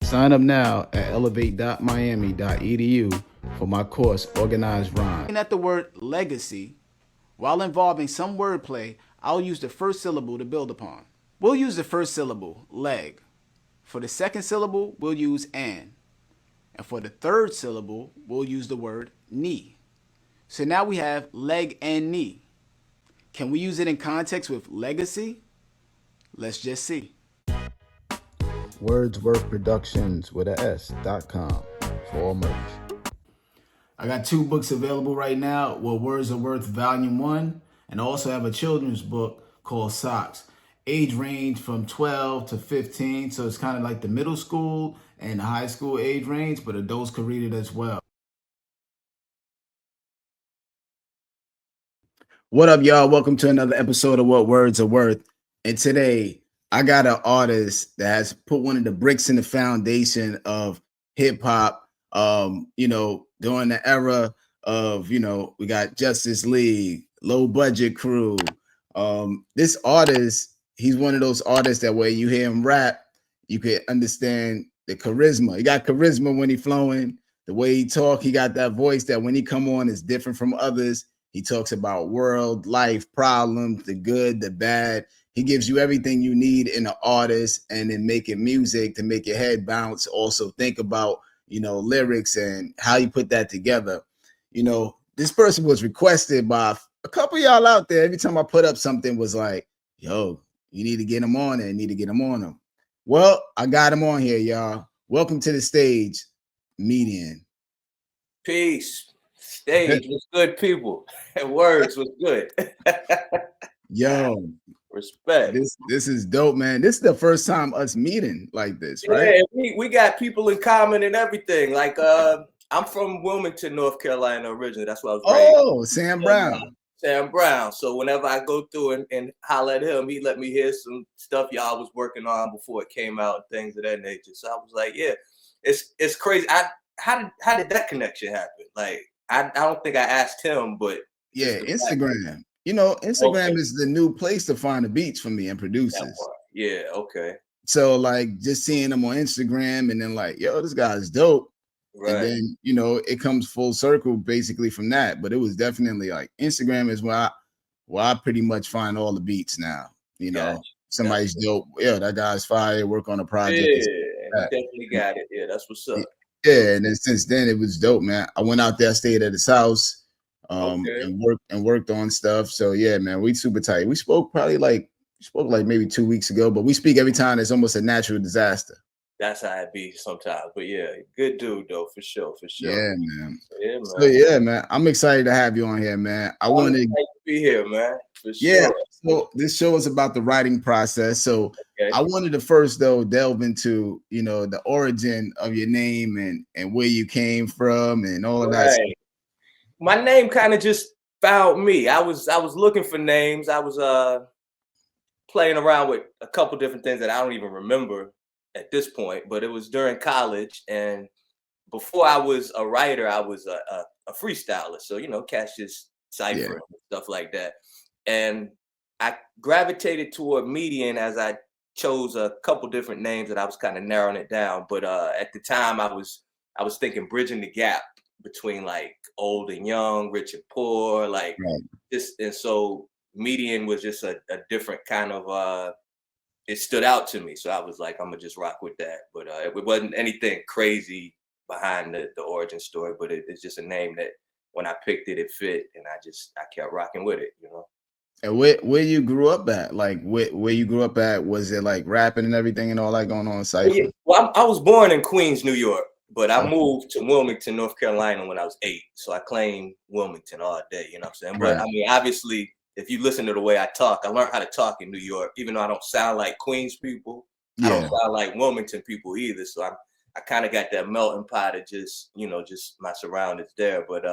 Sign up now at elevate.miami.edu for my course, Organized Rhyme. Looking at the word legacy, while involving some wordplay, I'll use the first syllable to build upon. We'll use the first syllable, leg. For the second syllable, we'll use an. And for the third syllable, we'll use the word knee. So now we have leg and knee. Can we use it in context with legacy? Let's just see. Wordsworth Productions with a S.com for all merch. I got 2 books available right now. What Words Are Worth Volume 1, and I also have a children's book called Socks. Age range from 12 to 15, so it's kind of like the middle school and high school age range, but adults can read it as well. What up, y'all? Welcome to another episode of What Words Are Worth. And today, I got an artist that has put one of the bricks in the foundation of hip hop. During the era of, we got Justus League, Low Budget Crew. This artist, he's one of those artists that when you hear him rap, you can understand the charisma. He got charisma when he flowing. The way he talk, he got that voice that when he come on is different from others. He talks about world, life, problems, the good, the bad. He gives you everything you need in an artist, and then making music to make your head bounce. Also think about, lyrics and how you put that together. This person was requested by a couple of y'all out there. Every time I put up something was like, yo, you need to get him on there. Need to get him on them. Well, I got him on here, y'all. Welcome to the stage, Median. Peace. Stage was good, people. And words was good. Yo, respect. This is dope, man. This is the first time us meeting like this, right? Yeah, we got people in common and everything. Like I'm from Wilmington, North Carolina originally. That's where I was raised. Oh, Sam Brown. Sam Brown. So whenever I go through and holler at him, he let me hear some stuff y'all was working on before it came out and things of that nature. So I was like, yeah, it's crazy. How did that connection happen? Like I don't think I asked him, but yeah, Instagram. Instagram is the new place to find the beats for me and producers. Yeah, okay. So like just seeing them on Instagram and then like, yo, this guy's dope. Right. And then, it comes full circle basically from that. But it was definitely like Instagram is where I pretty much find all the beats now. Somebody's dope. Yeah, that guy's fire, work on a project. Yeah, definitely got it. Yeah, that's what's up. Yeah, and then since then it was dope, man. I went out there, stayed at his house, and worked on stuff. So yeah, man, we super tight. We spoke like maybe 2 weeks ago, but we speak every time it's almost a natural disaster. That's how it be sometimes. But yeah, good dude though, for sure. Yeah, man. Yeah, man. So yeah, man. I'm excited to have you on here, man. I wanted to be here, man. For sure. Yeah. So this show is about the writing process. So I wanted to first though delve into, the origin of your name and where you came from and all of that stuff. My name kind of just found me. I was looking for names. I was playing around with a couple different things that I don't even remember at this point, but it was during college, and before I was a writer, I was a freestyler. So catch this cipher and stuff like that. And I gravitated toward median as I chose a couple different names that I was kind of narrowing it down. But at the time, I was thinking bridging the gap between like old and young, rich and poor, like this. And so median was just a different kind of it stood out to me. So I was like, I'm gonna just rock with that. But it wasn't anything crazy behind the origin story, but it's just a name that when I picked it, it fit, and I kept rocking with it, And where you grew up at? Like where you grew up at, was it like rapping and everything and all that going on in Cypher? Well, I was born in Queens, New York, but I moved to Wilmington, North Carolina when I was 8. So I claim Wilmington all day, you know what I'm saying? But I mean, obviously, if you listen to the way I talk, I learned how to talk in New York, even though I don't sound like Queens people. I don't sound like Wilmington people either. So I kind of got that melting pot of just my surroundings there. But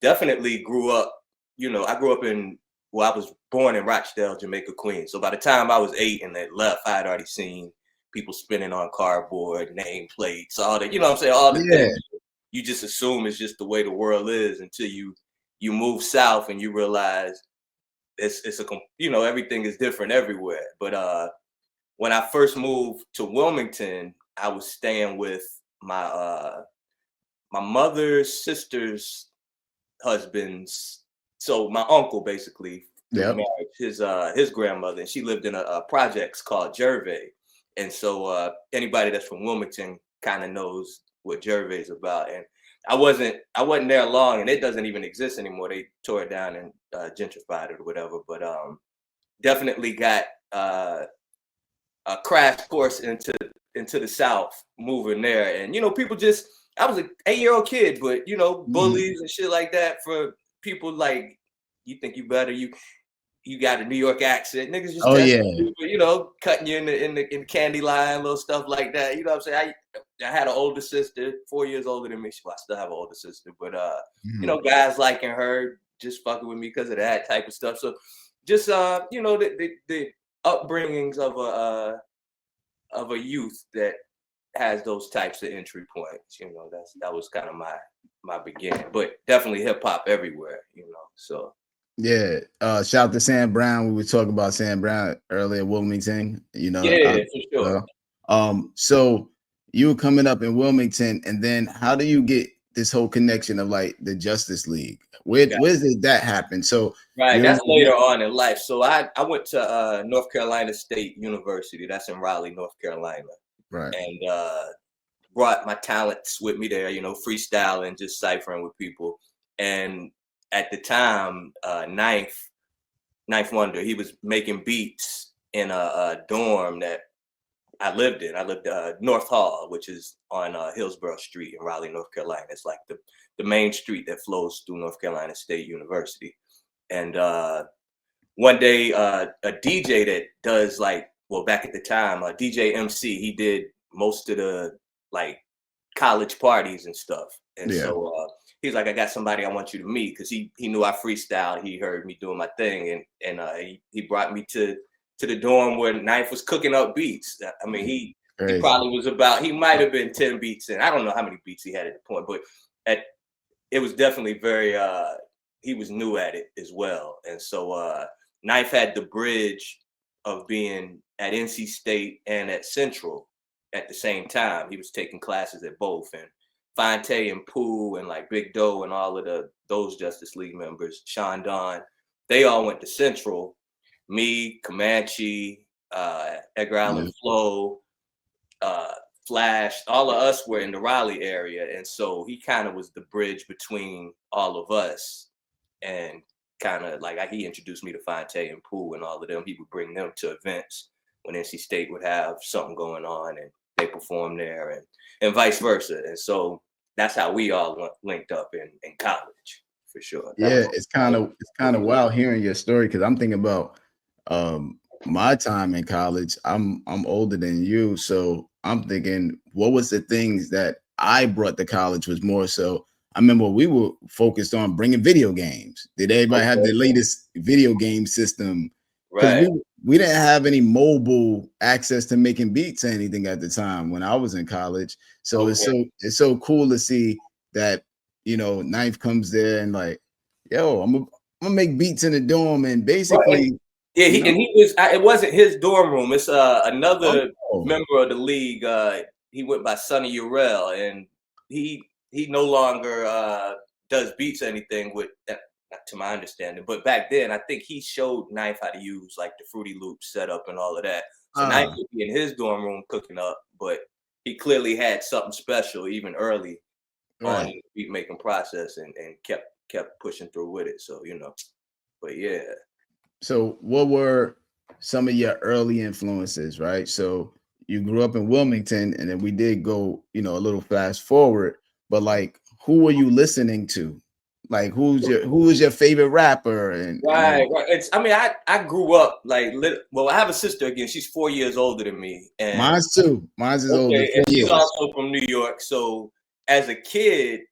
definitely grew up, I grew up I was born in Rochdale, Jamaica, Queens. So by the time I was 8 and they left, I had already seen people spinning on cardboard, name plates, all that, what I'm saying? All the things you just assume is just the way the world is until you move south and you realize everything is different everywhere. But when I first moved to Wilmington, I was staying with my mother's sister's husband's, so my uncle basically through Yep. marriage, his grandmother, and she lived in a projects called Gervais. And so anybody that's from Wilmington kind of knows what Gervais is about. And I wasn't there long, and it doesn't even exist anymore. They tore it down and gentrified it or whatever. But definitely got a crash course into the South moving there. And people just, I was an 8-year-old kid, but bullies and shit like that for people like, you think you better, you got a New York accent, niggas just Oh testing yeah. you, cutting you in the candy line, little stuff like that. You know what I'm saying? I had an older sister, 4 years older than me. Well, I still have an older sister, but guys liking her, just fucking with me because of that type of stuff. So just the upbringings of a youth that has those types of entry points. That was kind of my beginning, but definitely hip hop everywhere. So. Yeah. Shout out to Sam Brown. We were talking about Sam Brown earlier, Wilmington. Yeah, for sure. So you were coming up in Wilmington, and then how do you get this whole connection of like the Justus League? Where did that happen? So right, that's later on in life. So I went to North Carolina State University. That's in Raleigh, North Carolina. Right. And brought my talents with me there, freestyling, just ciphering with people. And at the time, Ninth Wonder, he was making beats in a dorm that I lived in. I lived North Hall, which is on Hillsborough Street in Raleigh, North Carolina. It's like the main street that flows through North Carolina State University. And one day, a DJ that does back at the time, DJ MC, he did most of the like college parties and stuff. And so he's like, I got somebody I want you to meet, because he knew I freestyled. He heard me doing my thing, and he brought me to the dorm where Ninth was cooking up beats. I mean, he probably was he might have been 10 beats in. I don't know how many beats he had at the point, but it was definitely very he was new at it as well. And so Ninth had the bridge of being at NC State and at Central at the same time. He was taking classes at both, and Fonte and Pooh and like Big Doe and all of those Justus League members, Sean Don, they all went to Central. Me, Comanche, Edgar Allan Flo, Flash, all of us were in the Raleigh area. And so he kind of was the bridge between all of us, and kind of like he introduced me to Fonte and Pooh and all of them. He would bring them to events when NC State would have something going on, and they perform there, and vice versa. And so that's how we all linked up in college, for sure. It's kind of wild hearing your story, because I'm thinking about my time in college. I'm older than you, so I'm thinking, what was the things that I brought to college was more so. I remember we were focused on bringing video games. Did everybody have the latest video game system? Because we didn't have any mobile access to making beats or anything at the time when I was in college. So it's so cool to see that Ninth comes there and like, yo, I'm gonna make beats in the dorm, and basically. Yeah, he was. It wasn't his dorm room. It's another member of the league. He went by Sonny Urel, and he no longer does beats or anything with that, to my understanding. But back then, I think he showed Ninth how to use like the Fruity Loops setup and all of that. So Ninth would be in his dorm room cooking up, but he clearly had something special even early on in the beat making process, and kept pushing through with it. So but yeah. So what were some of your early influences, right? So you grew up in Wilmington, and then we did go, a little fast forward, but like, who were you listening to? Like, who was your favorite rapper? And right. I grew up like, I have a sister, again, she's 4 years older than me. And mine's too. Mine's is older. And she's also from New York. So as a kid,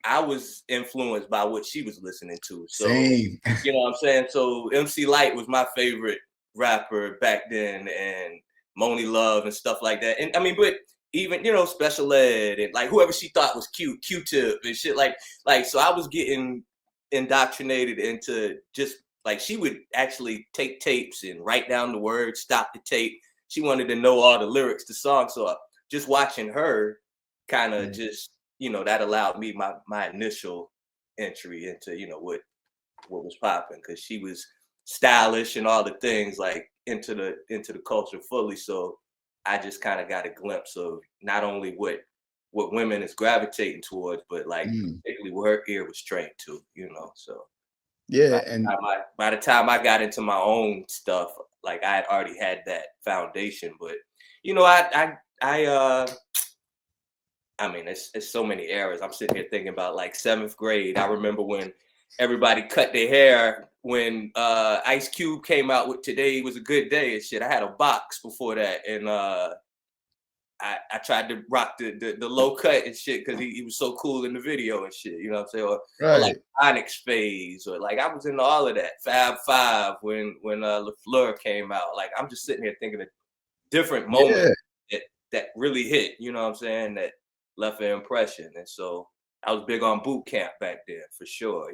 I was influenced by what she was listening to. So, same. You know what I'm saying? So MC Lyte was my favorite rapper back then, and Moni Love and stuff like that. And I mean, but even, Special Ed and like whoever she thought was cute, Q-Tip and shit like, so I was getting indoctrinated into just like, she would actually take tapes and write down the words, stop the tape. She wanted to know all the lyrics to songs. So just watching her kind of just, that allowed me my initial entry into, what was popping, because she was stylish and all the things, like into the culture fully. So I just kind of got a glimpse of not only what women is gravitating towards, but like particularly what her ear was trained to, So yeah, and by the time I got into my own stuff, like I had already had that foundation. But I mean, it's so many eras. I'm sitting here thinking about like 7th grade. I remember when everybody cut their hair when Ice Cube came out with "Today Was a Good Day" and shit. I had a box before that, and I tried to rock the low cut and shit because he was so cool in the video and shit. You know what I'm saying? Or like Onyx Phase, or like I was into all of that. Fab Five when LaFleur came out. Like I'm just sitting here thinking of different moments that really hit. You know what I'm saying? That left an impression. And so I was big on boot camp back then for sure,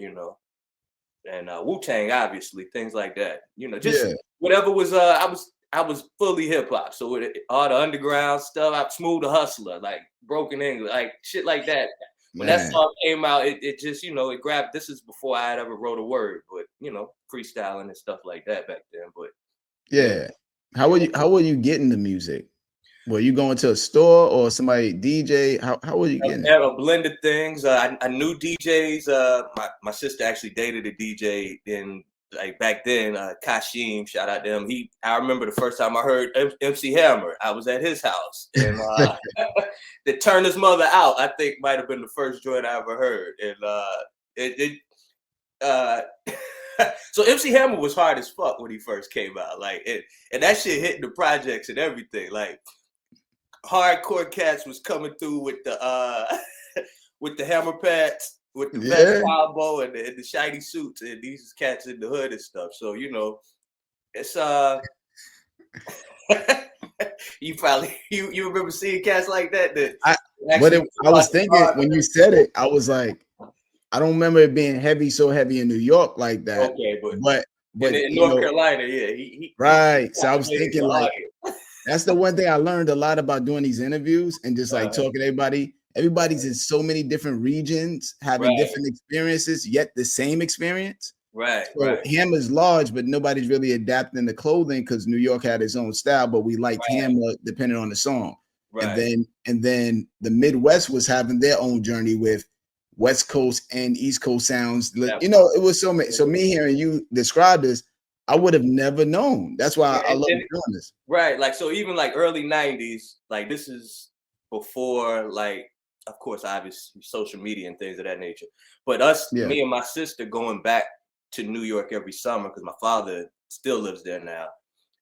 and Wu-Tang, obviously, things like that, just whatever was, I was fully hip hop. So with all the underground stuff, I Smooth the Hustler, like Broken English, like shit like that. When that song came out, it just, it grabbed. This is before I had ever wrote a word, but freestyling and stuff like that back then. But how were you getting the music? Were you going to a store or somebody DJ? How were you getting it? A blend of things. I knew DJs. My sister actually dated a DJ in like back then. Kashim, shout out to him. I remember the first time I heard MC Hammer. I was at his house, and the Turn His Mother Out, I think, might have been the first joint I ever heard. And so MC Hammer was hard as fuck when he first came out. Like and that shit hitting the projects and everything. Like hardcore cats was coming through with the with the hammer pads, with the vest combo and the shiny suits, and these cats in the hood and stuff. So it's you probably you remember seeing cats like that. I was thinking when you said it, I was like, I don't remember it being so heavy in New York like that. Okay, but in North Carolina, right. So I was thinking like. That's the one thing I learned a lot about doing these interviews and just like talking to everybody. Everybody's in so many different regions, having different experiences, yet the same experience. Right. So Hammer's large, but nobody's really adapting the clothing because New York had its own style, but we liked Hammer depending on the song. Right. And then the Midwest was having their own journey with West Coast and East Coast sounds. It was so many. So me hearing you describe this, I would have never known. That's why I love doing this. Right. Like, so even like early 90s, like this is before, like, of course, obviously social media and things of that nature. But me and my sister going back to New York every summer, because my father still lives there now.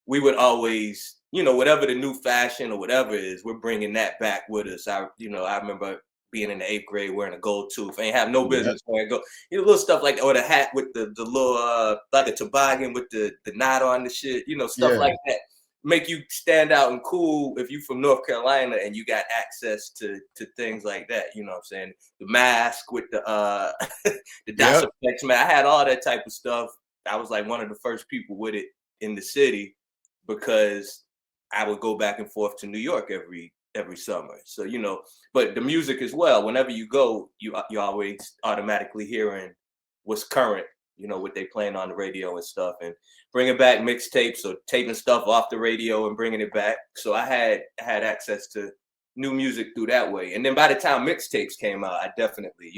We would always, whatever the new fashion or whatever is, we're bringing that back with us. I remember being in the 8th grade wearing a gold tooth. I ain't have no business wearing gold. Little stuff like that, or the hat with the little like a toboggan with the knot on the shit. Stuff like that make you stand out and cool if you from North Carolina and you got access to things like that. You know what I'm saying? The mask with the the dots effects, man. I had all that type of stuff. I was like one of the first people with it in the city because I would go back and forth to New York every summer. So, but the music as well, whenever you go, you always automatically hearing what's current, what they playing on the radio and stuff, and bringing back mixtapes or taping stuff off the radio and bringing it back. So I had access to new music through that way. And then by the time mixtapes came out, I definitely,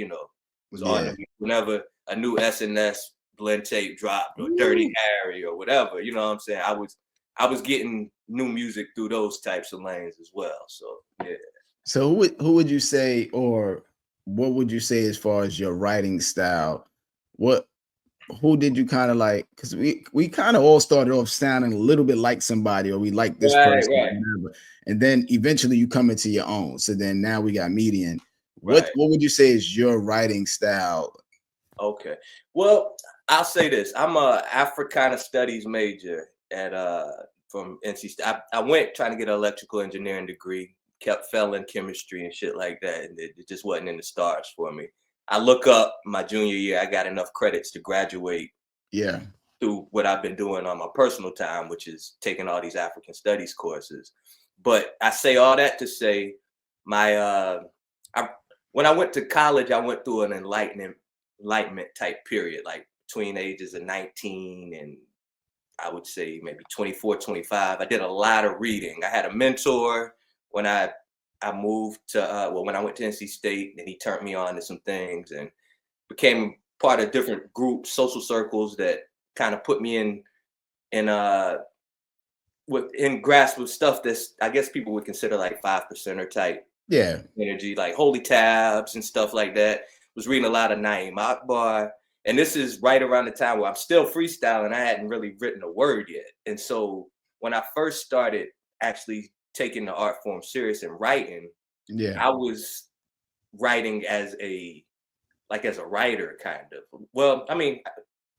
was on them. Whenever a new S&S blend tape dropped or Dirty Harry or whatever, you know what I'm saying? I was getting new music through those types of lanes as well. So, yeah. So who would you say, or what would you say as far as your writing style? Who did you kind of like? Because we kind of all started off sounding a little bit like somebody, or we like this person. Right. And then eventually you come into your own. So then now we got Median. What would you say is your writing style? Okay. Well, I'll say this. I'm a Africana studies major at from NC State. I went trying to get an electrical engineering degree, fell in chemistry and shit like that, and it just wasn't in the stars for me. I look up my junior year, I got enough credits to graduate through what I've been doing on my personal time, which is taking all these African studies courses. But I say all that to say my when I went to college, I went through an enlightenment type period, like between ages of 19 and I would say maybe 24, 25. I did a lot of reading. I had a mentor when I moved to when I went to NC State, and he turned me on to some things and became part of different groups, social circles that kind of put me in in grasp of stuff that's, I guess, people would consider like 5%er type Yeah. energy, like holy tabs and stuff like that. Was reading a lot of Naeem Akbar. And this is right around the time where I'm still freestyling. I hadn't really written a word yet. And so when I first started actually taking the art form serious and writing, Yeah. I was writing as a writer, kind of. Well, I mean,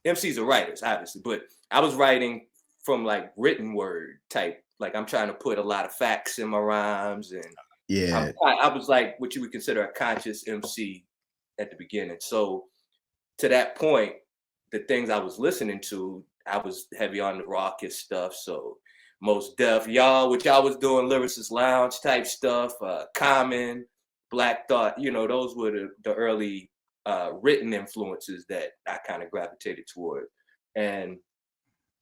MCs are writers, obviously, but I was writing from like written word type. Like I'm trying to put a lot of facts in my rhymes, and Yeah. I was like what you would consider a conscious MC at the beginning. So to that point, the things I was listening to, I was heavy on the raucous stuff. So Most Def, y'all, what y'all was doing, Lyricist Lounge type stuff, Common, Black Thought, those were the early written influences that I kind of gravitated toward. And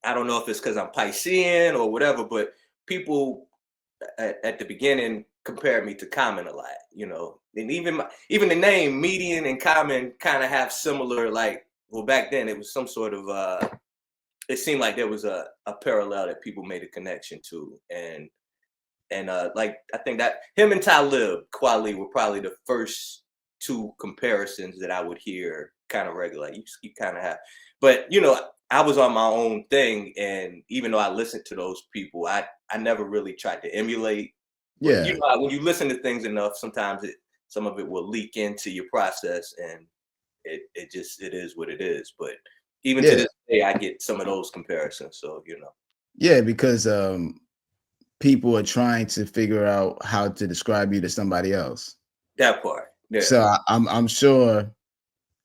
I don't know if it's because I'm Piscean or whatever, but people at the beginning compared me to Common a lot, and even the name Median and Common kind of have similar, like, well, back then it was some sort of it seemed like there was a parallel that people made a connection to, and like I think that him and Talib Kweli were probably the first two comparisons that I would hear kind of regular. You kind of have, but I was on my own thing, and even though I listened to those people, I never really tried to emulate. But Yeah. when you listen to things enough, sometimes some of it will leak into your process, and it is what it is. But even to Yeah. this day, I get some of those comparisons. So Yeah, because people are trying to figure out how to describe you to somebody else. that part. Yeah. So I'm sure.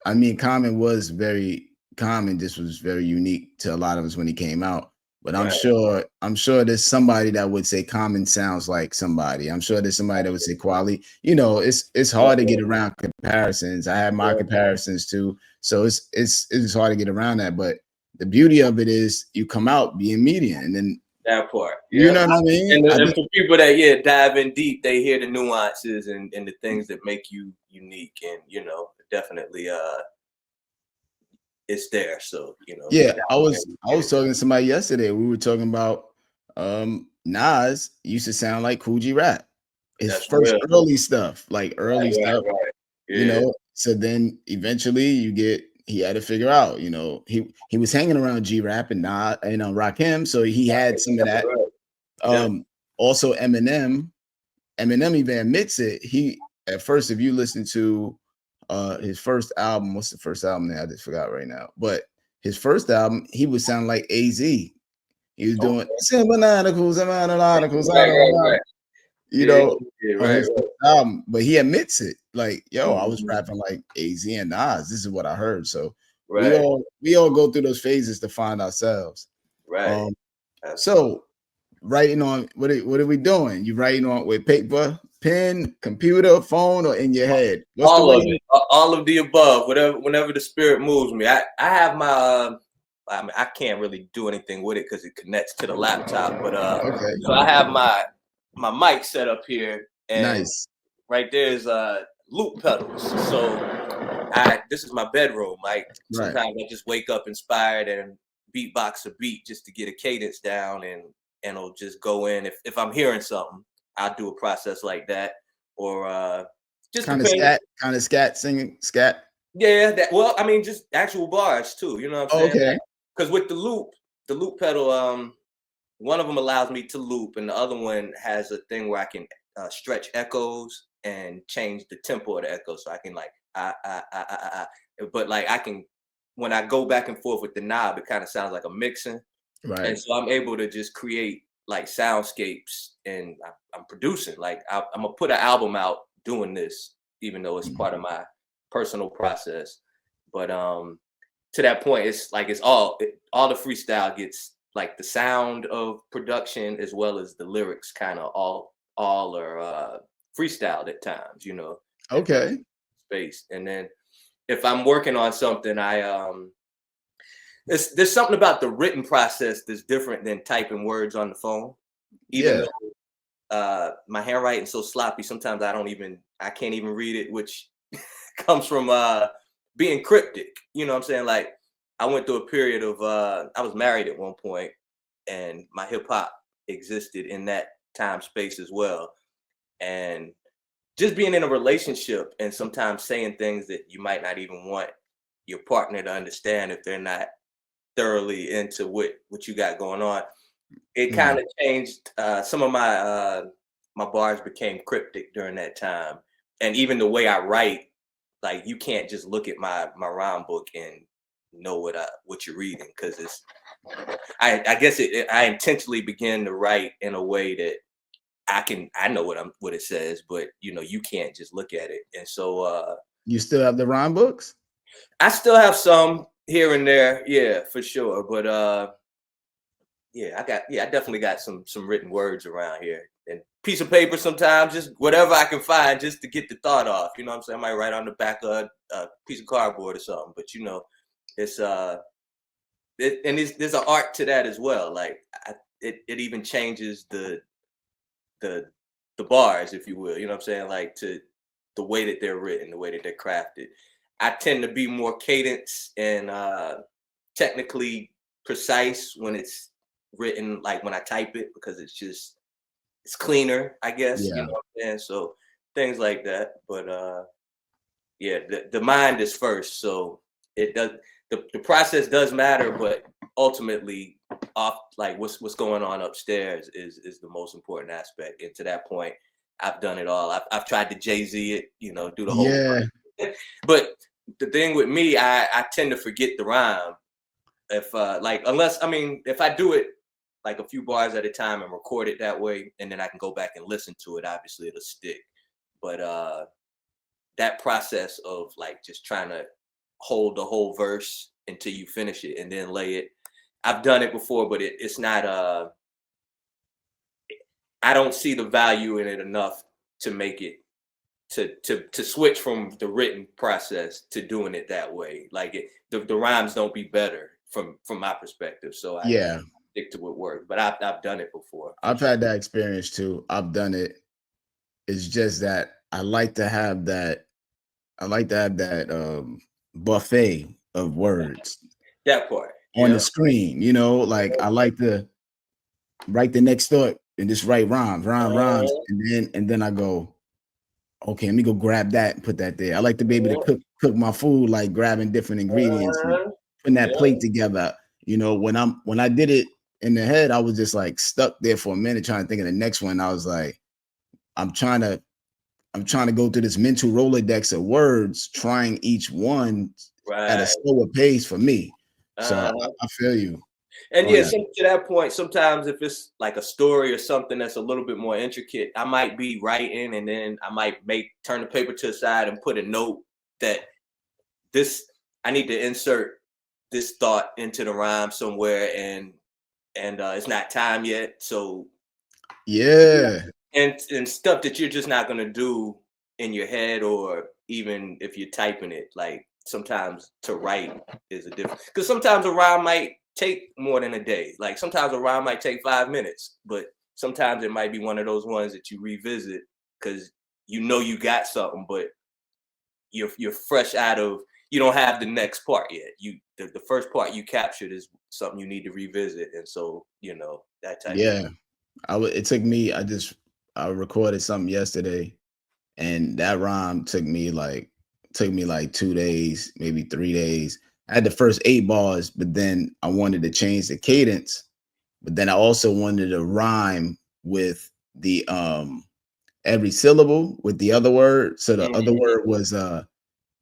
I mean, Common just was very unique to a lot of us when he came out. But Right. I'm sure there's somebody that would say Common sounds like somebody. I'm sure there's somebody that would say Quali. It's hard to get around comparisons. I have my comparisons too. So it's hard to get around that. But the beauty of it is you come out being median, and then That part. you Yeah. know what I mean? And for people that dive in deep, they hear the nuances and the things that make you unique, and definitely it's there. So Yeah, I was talking to somebody yesterday. We were talking about Nas used to sound like Cool G Rap. His that's first real. early stuff, like early Right, stuff, right. Yeah. So then eventually he had to figure out, he was hanging around G Rap and Nas and Rakim, so he had some of that. Yeah. Also Eminem even admits it. He at first, if you listen to his first album, what's the first album that I just forgot right now? But his first album, he would sound like AZ. He was doing symbonicals, Right. Yeah, on right, his right. album. But he admits it, like, yo, I was Mhm. rapping like AZ and Nas. This is what I heard. So we Right, all go through those phases to find ourselves. right. So writing on what are we doing? You writing on with paper, pen, computer, phone, or in your head? What's the All way? of it, all of the above. Whenever the spirit moves me, I have my. I mean, I can't really do anything with it because it connects to the laptop. But Okay, so I have my mic set up here, and nice. right there is loop pedals. So this is my bedroom. Like Right. sometimes I just wake up inspired and beatbox a beat just to get a cadence down, and it'll just go in. If I'm hearing something, I'll do a process like that, or just Kind of depends. scat singing scat. Yeah, well, I mean, just actual bars too. You know what I'm Oh, saying? okay. Because with the loop pedal, one of them allows me to loop, and the other one has a thing where I can stretch echoes and change the tempo of the echo, so I can like but like I can, when I go back and forth with the knob, it kind of sounds like a mixing, and Right. so I'm able to just create like soundscapes, and I'm producing. Like I'm gonna put an album out doing this, even though it's part of my personal process. But to that point, it's like all the freestyle gets like the sound of production as well as the lyrics kind of all are freestyled at times, at one Okay. space. And then if I'm working on something, there's something about the written process that's different than typing words on the phone. Even Yeah. though my handwriting's so sloppy, sometimes I can't even read it, which comes from being cryptic. You know what I'm saying? Like I went through a period of I was married at one point, and my hip hop existed in that time space as well. And just being in a relationship and sometimes saying things that you might not even want your partner to understand if they're not thoroughly into what you got going on. It Mm. kind of changed some of my bars became cryptic during that time. And even the way I write, like you can't just look at my rhyme book and know what you're reading, because I guess I intentionally begin to write in a way that I know what it says, but you can't just look at it. And so You still have the rhyme books? I still have some here and there, yeah, for sure. But I definitely got some written words around here. And piece of paper sometimes, just whatever I can find just to get the thought off. You know what I'm saying? I might write on the back of a piece of cardboard or something. But it's there's an art to that as well. Like it even changes the the bars, if you will. You know what I'm saying? Like to the way that they're written, the way that they're crafted. I tend to be more cadence and technically precise when it's written, like when I type it, because it's cleaner, I guess. You Yeah. know what I'm saying? So things like that. But yeah, the mind is first. So it does the process does matter, but ultimately off like what's going on upstairs is the most important aspect. And to that point, I've done it all. I've tried to Jay-Z it, do the whole Yeah. but the thing with me, I tend to forget the rhyme. If if I do it like a few bars at a time and record it that way, and then I can go back and listen to it, obviously it'll stick. But that process of like just trying to hold the whole verse until you finish it and then lay it, I've done it before, but it's not I don't see the value in it enough to make it to switch from the written process to doing it that way. Like the rhymes don't be better from my perspective. So I Yeah. stick to what works. But I've done it before for I've sure. had that experience too. I've done it. It's just that I like to have that buffet of words That part. on the Yeah. screen, like I like to write the next thought and just write rhymes, Uh, and then I go, okay, let me go grab that and put that there. I like to be able to uh, cook my food, like grabbing different ingredients and uh, putting that yeah. plate together. When I did it in the head, I was just like stuck there for a minute trying to think of the next one. I was like, I'm trying to go through this mental Rolodex of words, trying each one at a Right. slower pace for me. So Uh, I feel you and on yeah, that. to that point, sometimes if it's like a story or something that's a little bit more intricate, I might be writing and then I might turn the paper to the side and put a note that this I need to insert this thought into the rhyme somewhere, and it's not time yet. So Yeah. and stuff that you're just not gonna do in your head, or even if you're typing it. Like sometimes to write is a different, because sometimes a rhyme might take more than a day. Like sometimes a rhyme might take 5 minutes, but sometimes it might be one of those ones that you revisit because you got something, but you're fresh out of, you don't have the next part yet. The first part you captured is something you need to revisit, and so that type of Yeah. It took me, I recorded something yesterday, and that rhyme took me like 2 days, maybe 3 days. I had the first 8 bars, but then I wanted to change the cadence, but then I also wanted to rhyme with the every syllable with the other word. So the other Mhm. word was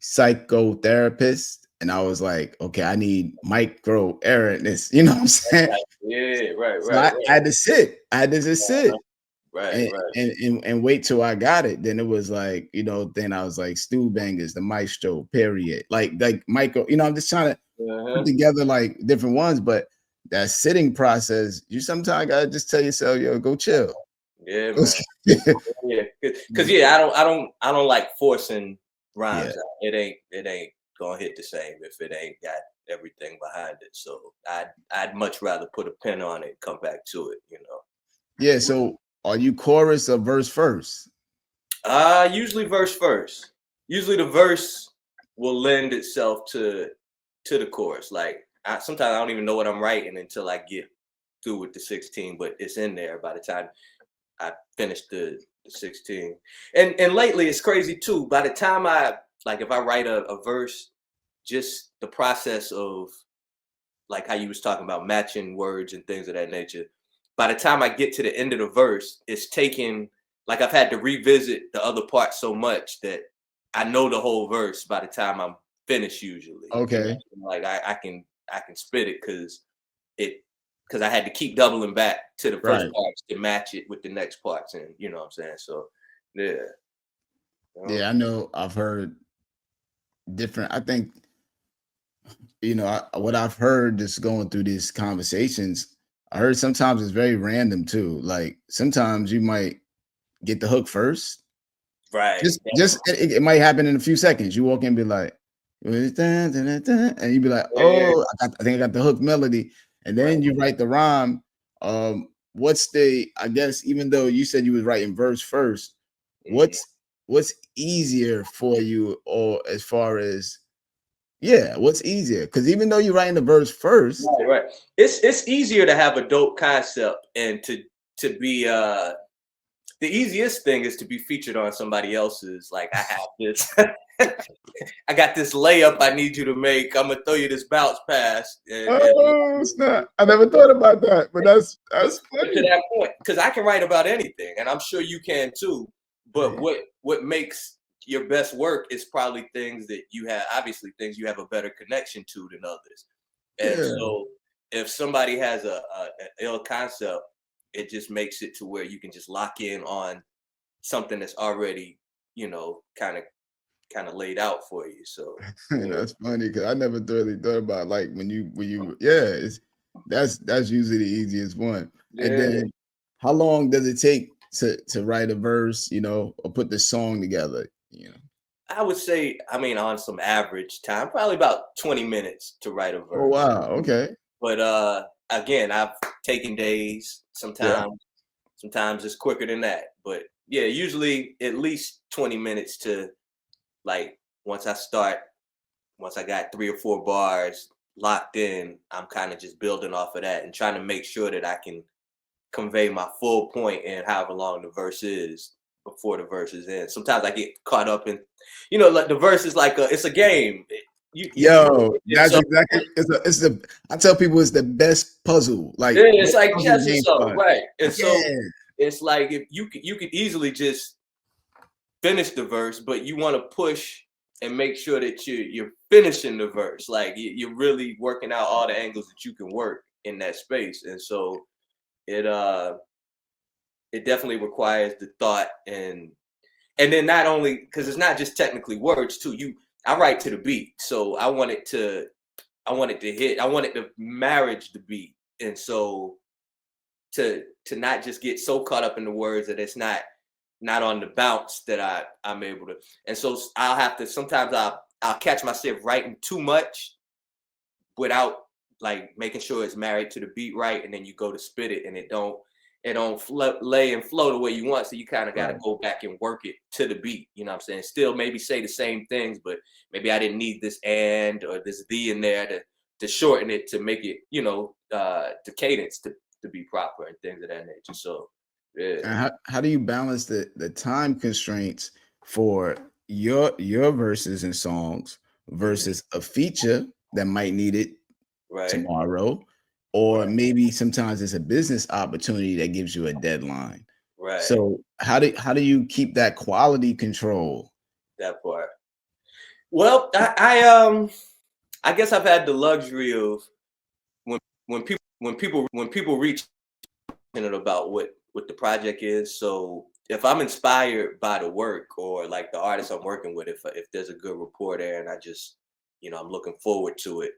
psychotherapist. And I was like, okay, I need micro errorness, you know what I'm saying? Yeah, right, So right, I had to sit. I had to just sit right, and, right. and wait till I got it. Then it was like, then I was like Stu Bangers, the maestro, period. Like Michael, I'm just trying to put Uh-huh. together like different ones, but that sitting process, you sometimes gotta just tell yourself, yo, go chill. Yeah, Go man. Yeah, because I don't like forcing yeah. rhymes out. It ain't gonna hit the same if it ain't got everything behind it. So I'd much rather put a pin on it and come back to it, you know. Yeah. So are you chorus or verse first? Usually verse first. Usually the verse will lend itself to the chorus. Like sometimes I don't even know what I'm writing until I get through with the 16, but it's in there by the time I finish the 16. And lately it's crazy too. By the time if I write a verse, just the process of like how you was talking about matching words and things of that nature. By the time I get to the end of the verse, it's taken like I've had to revisit the other part so much that I know the whole verse by the time I'm finished usually. You know, Okay. like I can spit it it because I had to keep doubling back to the first Right. parts to match it with the next parts, and you know what I'm saying. So yeah, Yeah, I know I've heard different. I think, what I've heard just going through these conversations, I heard sometimes it's very random too. Like sometimes you might get the hook first. right. It might happen in a few seconds. You walk in and be like, and you be like, Yeah, oh, I think I got the hook melody. And right. then you write the rhyme. I guess, even though you said you was writing verse first, Mhm. what's easier for you, or as far as, yeah, what's easier? Because even though you're writing the verse first, Right, right. It's easier to have a dope concept and to be the easiest thing is to be featured on somebody else's. Like I have this, I got this layup I need you to make. I'm gonna throw you this bounce pass, and oh, it's not. I never thought about that, but that's get to funny. that point because I can write about anything, and I'm sure you can too. But Right. what makes your best work is probably things that you have, obviously things you have a better connection to than others. And Yeah. so if somebody has an ill concept, it just makes it to where you can just lock in on something that's already, you know, kind of laid out for you. So yeah, That's funny because I never really thought about, like, yeah, that's usually the easiest one. And yeah. then how long does it take to write a verse, or put the song together, I would say, I mean, on some average time, probably about 20 minutes to write a Oh verse. wow, okay. But again, I've taken days, Yeah. sometimes it's quicker than that. But yeah, usually at least 20 minutes to like once I start, once I got 3 or 4 bars locked in, I'm kind of just building off of that and trying to make sure that I can convey my full point in however long the verse is before the verse is in. Sometimes I get caught up in, like the verse is like it's a game. Yo, And that's so exactly I tell people it's the best puzzle. yeah, Like it's like puzzle chess or game something, fun. right? And so Yeah. it's like if you could easily just finish the verse, but you want to push and make sure that you're finishing the verse. Like you're really working out all the angles that you can work in that space. And so it it definitely requires the thought and then not only because it's not just technically words too. I write to the beat, so I want it to hit. I want it to marriage the beat, and so to not just get so caught up in the words that it's not on the bounce that I'm able to. And so I'll have to sometimes I'll catch myself writing too much without like making sure it's married to the beat right, and then you go to spit it and it don't lay and flow the way you want. So you kind of got to Right. go back and work it to the beat. You know what I'm saying? Still maybe say the same things, but maybe I didn't need this and or this the in there to shorten it to make it, the cadence to be proper and things of that nature. So yeah. And how do you balance the time constraints for your verses and songs Mhm. versus a feature that might need it Right. tomorrow, or Right. maybe sometimes it's a business opportunity that gives you a deadline. Right. So how do you keep that quality control? That part. Well, I guess I've had the luxury of when people reach out about what the project is. So if I'm inspired by the work or like the artist I'm working with, if there's a good rapport there and I just I'm looking forward to it,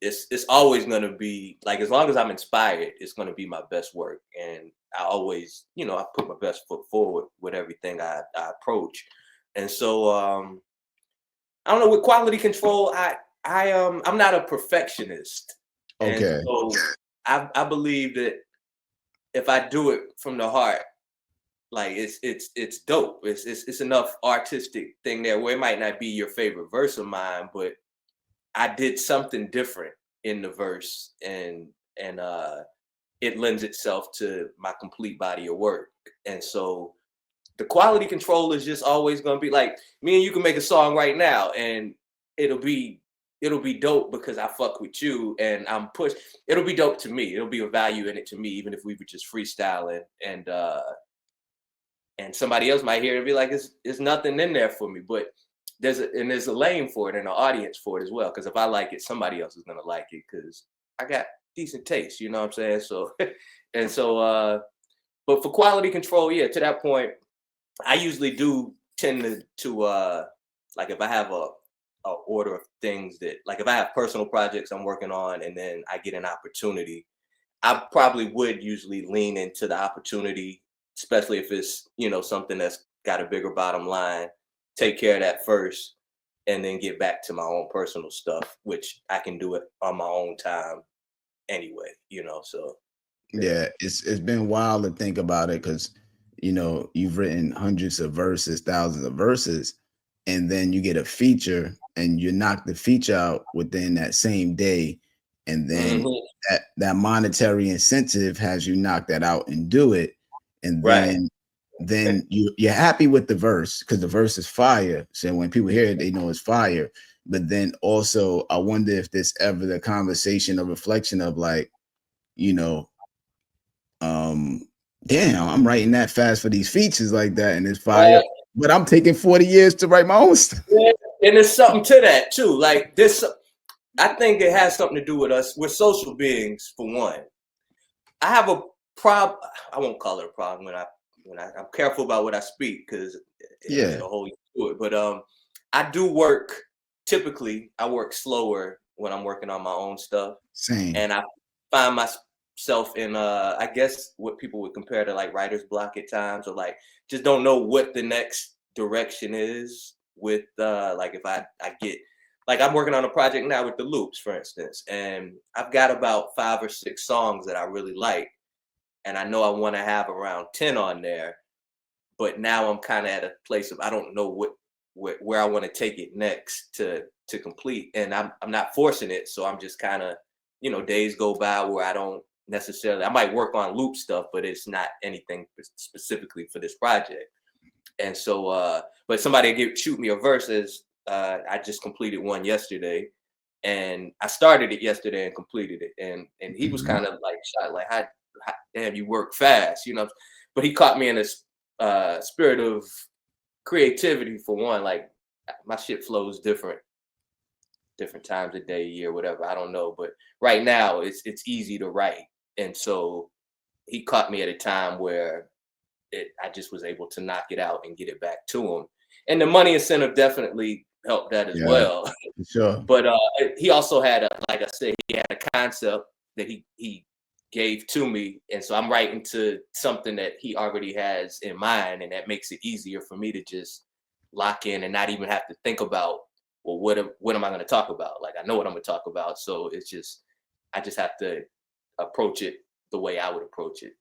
it's always going to be like, as long as I'm inspired, it's going to be my best work. And I always, I put my best foot forward with everything I approach. And so I don't know, with quality control, I'm not a perfectionist. And Okay. so I believe that if I do it from the heart, like it's dope. It's enough artistic thing there where it might not be your favorite verse of mine, but I did something different in the verse, and it lends itself to my complete body of work. And so the quality control is just always going to be like, me and you can make a song right now and it'll be dope because I fuck with you and I'm pushed. It'll be dope to me. It'll be a value in it to me, even if we were just freestyling, and somebody else might hear it and be like, it's nothing in there for me. But there's a lane for it and an audience for it as well. Because if I like it, somebody else is gonna like it because I got decent taste, you know what I'm saying? So and so but for quality control, yeah, to that point, I usually do tend to like, if I have a order of things that, like, if I have personal projects I'm working on and then I get an opportunity, I probably would usually lean into the opportunity, especially if it's, something that's got a bigger bottom line, take care of that first, and then get back to my own personal stuff, which I can do it on my own time anyway, so yeah. Yeah, it's been wild to think about it because you've written hundreds of verses, thousands of verses, and then you get a feature and you knock the feature out within that same day, and then Mhm. that monetary incentive has you knock that out and do it, and Right. then you're happy with the verse because the verse is fire. So when people hear it, they know it's fire. But then also, I wonder if there's ever the conversation or reflection of like, you know, um damn, I'm writing that fast for these features like that and it's fire, Well, but I'm taking 40 years to write my own stuff. yeah, and there's something to that too. Like this, I think it has something to do with us. We're social beings, for one. I have a problem. I won't call it a problem I'm careful about what I speak because Yeah, it'll hold you to it. But I do work. Typically, I work slower when I'm working on my own stuff, same. and I find myself in I guess what people would compare to like writer's block at times, or like just don't know what the next direction is with like, if I get, like, I'm working on a project now with the loops, for instance, and I've got about 5 or 6 songs that I really like, and I know I want to have around 10 on there, but now I'm kind of at a place of I don't know where I want to take it next to complete, and I'm not forcing it, so I'm just kind of, days go by where I don't necessarily, I might work on loop stuff, but it's not anything specifically for this project. And so but somebody shoot me a verse, as I just completed one yesterday, and I started it yesterday and completed it, and he was Mhm. kind of like shot, like, how damn, you work fast, but he caught me in a spirit of creativity, for one. Like, my shit flows different times of day, year, whatever, I don't know, but right now it's easy to write. And so he caught me at a time where I just was able to knock it out and get it back to him. And the money incentive definitely helped that as Yeah, well. for sure. But he also had like I said, he had a concept that he gave to me, and so I'm writing to something that he already has in mind, and that makes it easier for me to just lock in and not even have to think about, well, what am I going to talk about? Like, I know what I'm going to talk about, so I just have to approach it the way I would approach it,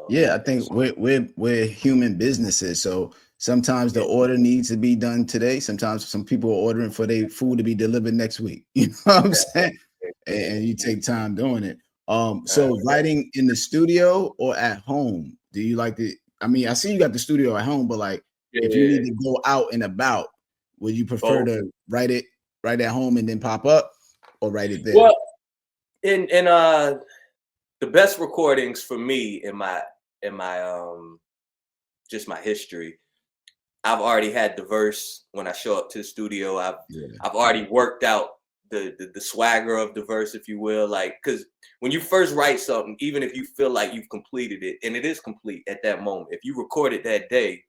Yeah, I And think so, we're human businesses. So sometimes the yeah, order needs to be done today. Sometimes some people are ordering for their food to be delivered next week. You know what I'm saying? And you take time doing it. uh, So writing in the studio or at home, do you like to? I mean, I see you got the studio at home, but like if you need yeah, to go out and about, would you prefer both. to write at home and then pop up or write it there? Well, in the best recordings for me in my just my history, I've already had the verse when I show up to the studio. Yeah. I've already worked out the swagger of the verse, if you will, like, because when you first write something, even if you feel like you've completed it, and it is complete at that moment, if you record it that day,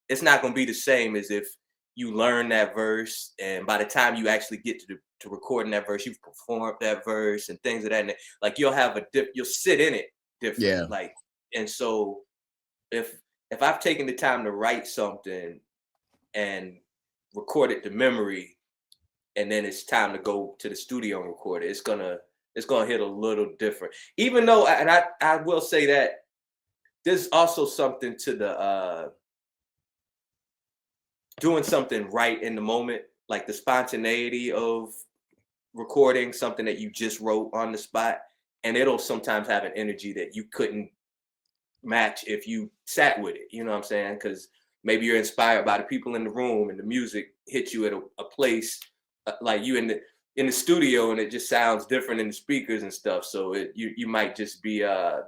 it's not going to be the same as if you learn that verse, and by the time you actually get to to recording that verse, you've performed that verse and things of that. Like you'll have you'll sit in it different. Yeah. Like, and so if I've taken the time to write something and record it to memory, and then it's time to go to the studio and record it, it's gonna hit a little different. Even though, and I will say that there's also something to the doing something right in the moment, like the spontaneity of recording something that you just wrote on the spot, and it'll sometimes have an energy that you couldn't match if you sat with it. You know what I'm saying? Because maybe you're inspired by the people in the room, and the music hits you at a place like you in the studio, and it just sounds different in the speakers and stuff. So you might just be the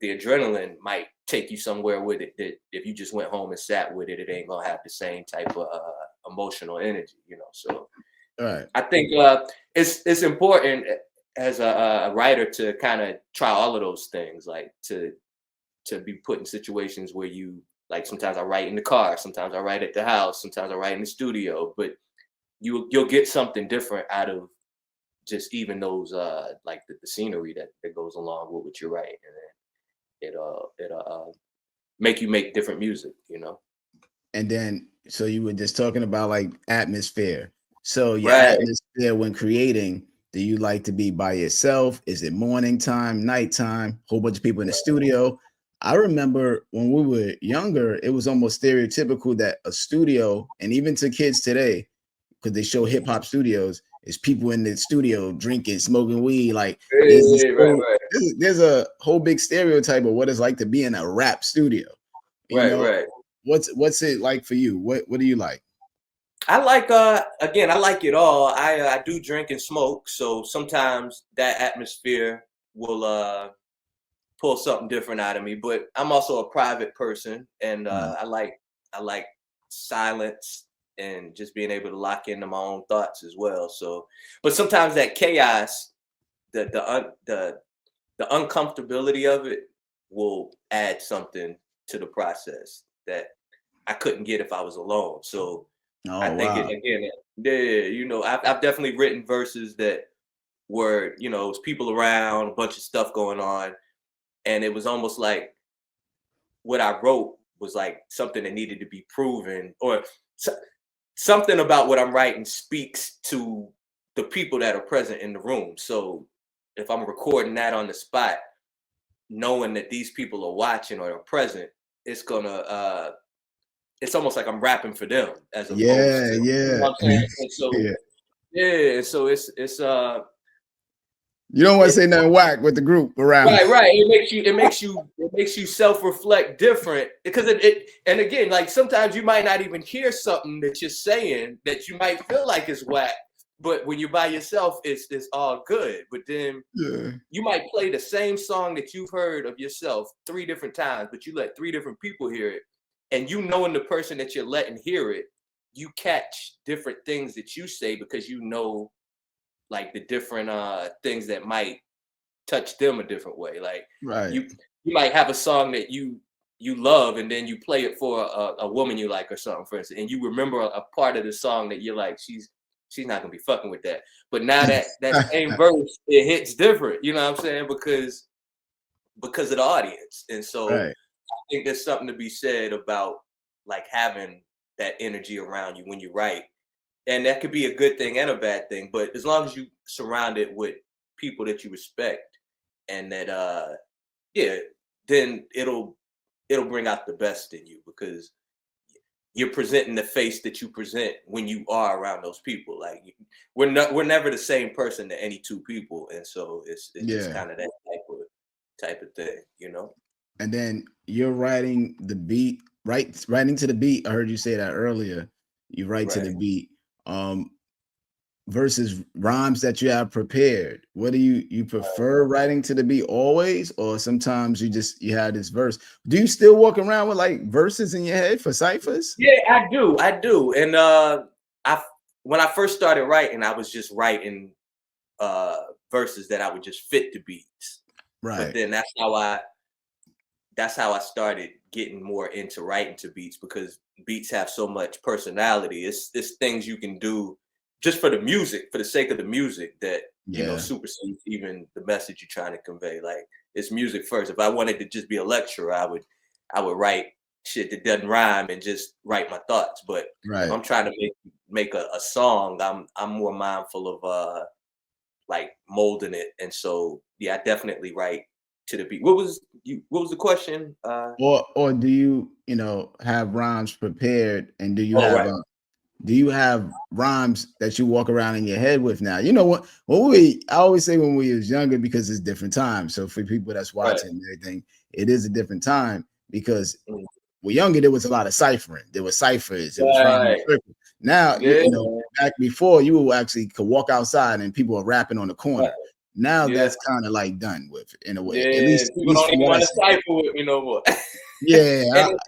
adrenaline might take you somewhere with it that if you just went home and sat with it, it ain't gonna have the same type of emotional energy, you know. So All right. I think it's important as a writer to kind of try all of those things, like to be put in situations where you, like, sometimes I write in the car, sometimes I write at the house, sometimes I write in the studio, but you'll get something different out of just even those like the scenery that goes along with what you're writing, and then it'll make you make different music, you know. And then, so you were just talking about like atmosphere. So your Right. atmosphere when creating, do you like to be by yourself? Is it morning time, nighttime, whole bunch of people in the studio? I remember when we were younger, it was almost stereotypical that a studio, and even to kids today, because they show hip hop studios, is people in the studio drinking, smoking weed. Like Right. there's a whole big stereotype of what it's like to be in a rap studio. You know, Right. what's it like for you? What do you like? I like again, I like it all. I do drink and smoke, so sometimes that atmosphere will pull something different out of me. But I'm also a private person, and I like silence and just being able to lock into my own thoughts as well. So, but sometimes that chaos, the uncomfortability of it will add something to the process that I couldn't get if I was alone. So I Oh think it wow. again, yeah, you know, I've definitely written verses that were, you know, it was people around, a bunch of stuff going on, and it was almost like what I wrote was like something that needed to be proven, or so, something about what I'm writing speaks to the people that are present in the room. So if I'm recording that on the spot, knowing that these people are watching or are present, it's gonna it's almost like I'm rapping for them as opposed Yeah, to, you know yeah. what I'm saying? And so Yeah. yeah, so it's You don't want to it say nothing whack with the group around. right. It makes you self-reflect different, because it and again, like sometimes you might not even hear something that you're saying that you might feel like is whack, but when you're by yourself, it's all good. But then Yeah. you might play the same song that you've heard of yourself 3 different times, but you let 3 different people hear it. And you knowing the person that you're letting hear it, you catch different things that you say because you know, like, the different things that might touch them a different way. Like Right. you might have a song that you love, and then you play it for a woman you like or something, for instance, and you remember a part of the song that you're like, she's not gonna be fucking with that. But now that same verse, it hits different, you know what I'm saying? Because of the audience. And so Right. I think there's something to be said about like having that energy around you when you write. And that could be a good thing and a bad thing, but as long as you surround it with people that you respect, and that yeah, then it'll bring out the best in you, because you're presenting the face that you present when you are around those people. Like we're never the same person to any 2 people, and so it's just Yeah. kind of that type of thing, you know. And then you're writing the beat, writing to the beat. I heard you say that earlier. You write to Right. the beat. Um, versus rhymes that you have prepared. What do you prefer, writing to the beat always, or sometimes you have this verse? Do you still walk around with like verses in your head for ciphers? Yeah, I do. And I when I first started writing, I was just writing verses that I would just fit the beats. But Right. then that's how I started getting more into writing to beats, because beats have so much personality. It's things you can do just for the music, for the sake of the music, that Yeah. supersedes even the message you're trying to convey. Like, it's music first. If I wanted to just be a lecturer, I would write shit that doesn't rhyme and just write my thoughts. But if Right. I'm trying to make a song, I'm more mindful of like molding it. And so yeah, I definitely write to the beat. What was the question? Or do you, have rhymes prepared, and Oh, right. do you have rhymes that you walk around in your head with now? You know what? I always say when we was younger, because it's different times. So for people that's Right. watching and everything, it is a different time because Mm. we're younger. There was a lot of ciphering. There were ciphers. It was rhyming Right. circles. Now, Yeah, back before you actually could walk outside and people are rapping on the right. corner. Now Yeah. that's kind of like done with in a way. At Yeah. least, People don't from even what I want to see. cipher with me no more. Yeah, And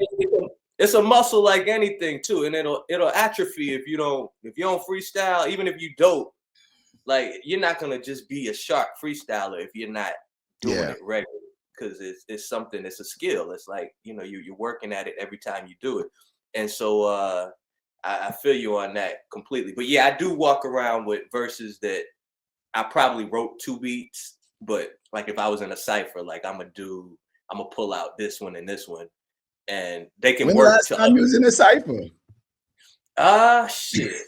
it's a muscle like anything too, and it'll atrophy if you don't freestyle. Even if you dope, like, you're not gonna just be a sharp freestyler if you're not doing yeah. it regularly, because it's something. It's a skill. It's like, you're working at it every time you do it. And so I feel you on that completely. But yeah, I do walk around with verses that I probably wrote 2 beats, but like if I was in a cipher, like I'm gonna pull out this one and this one, and they can When the work last to time you was in a cipher? shit.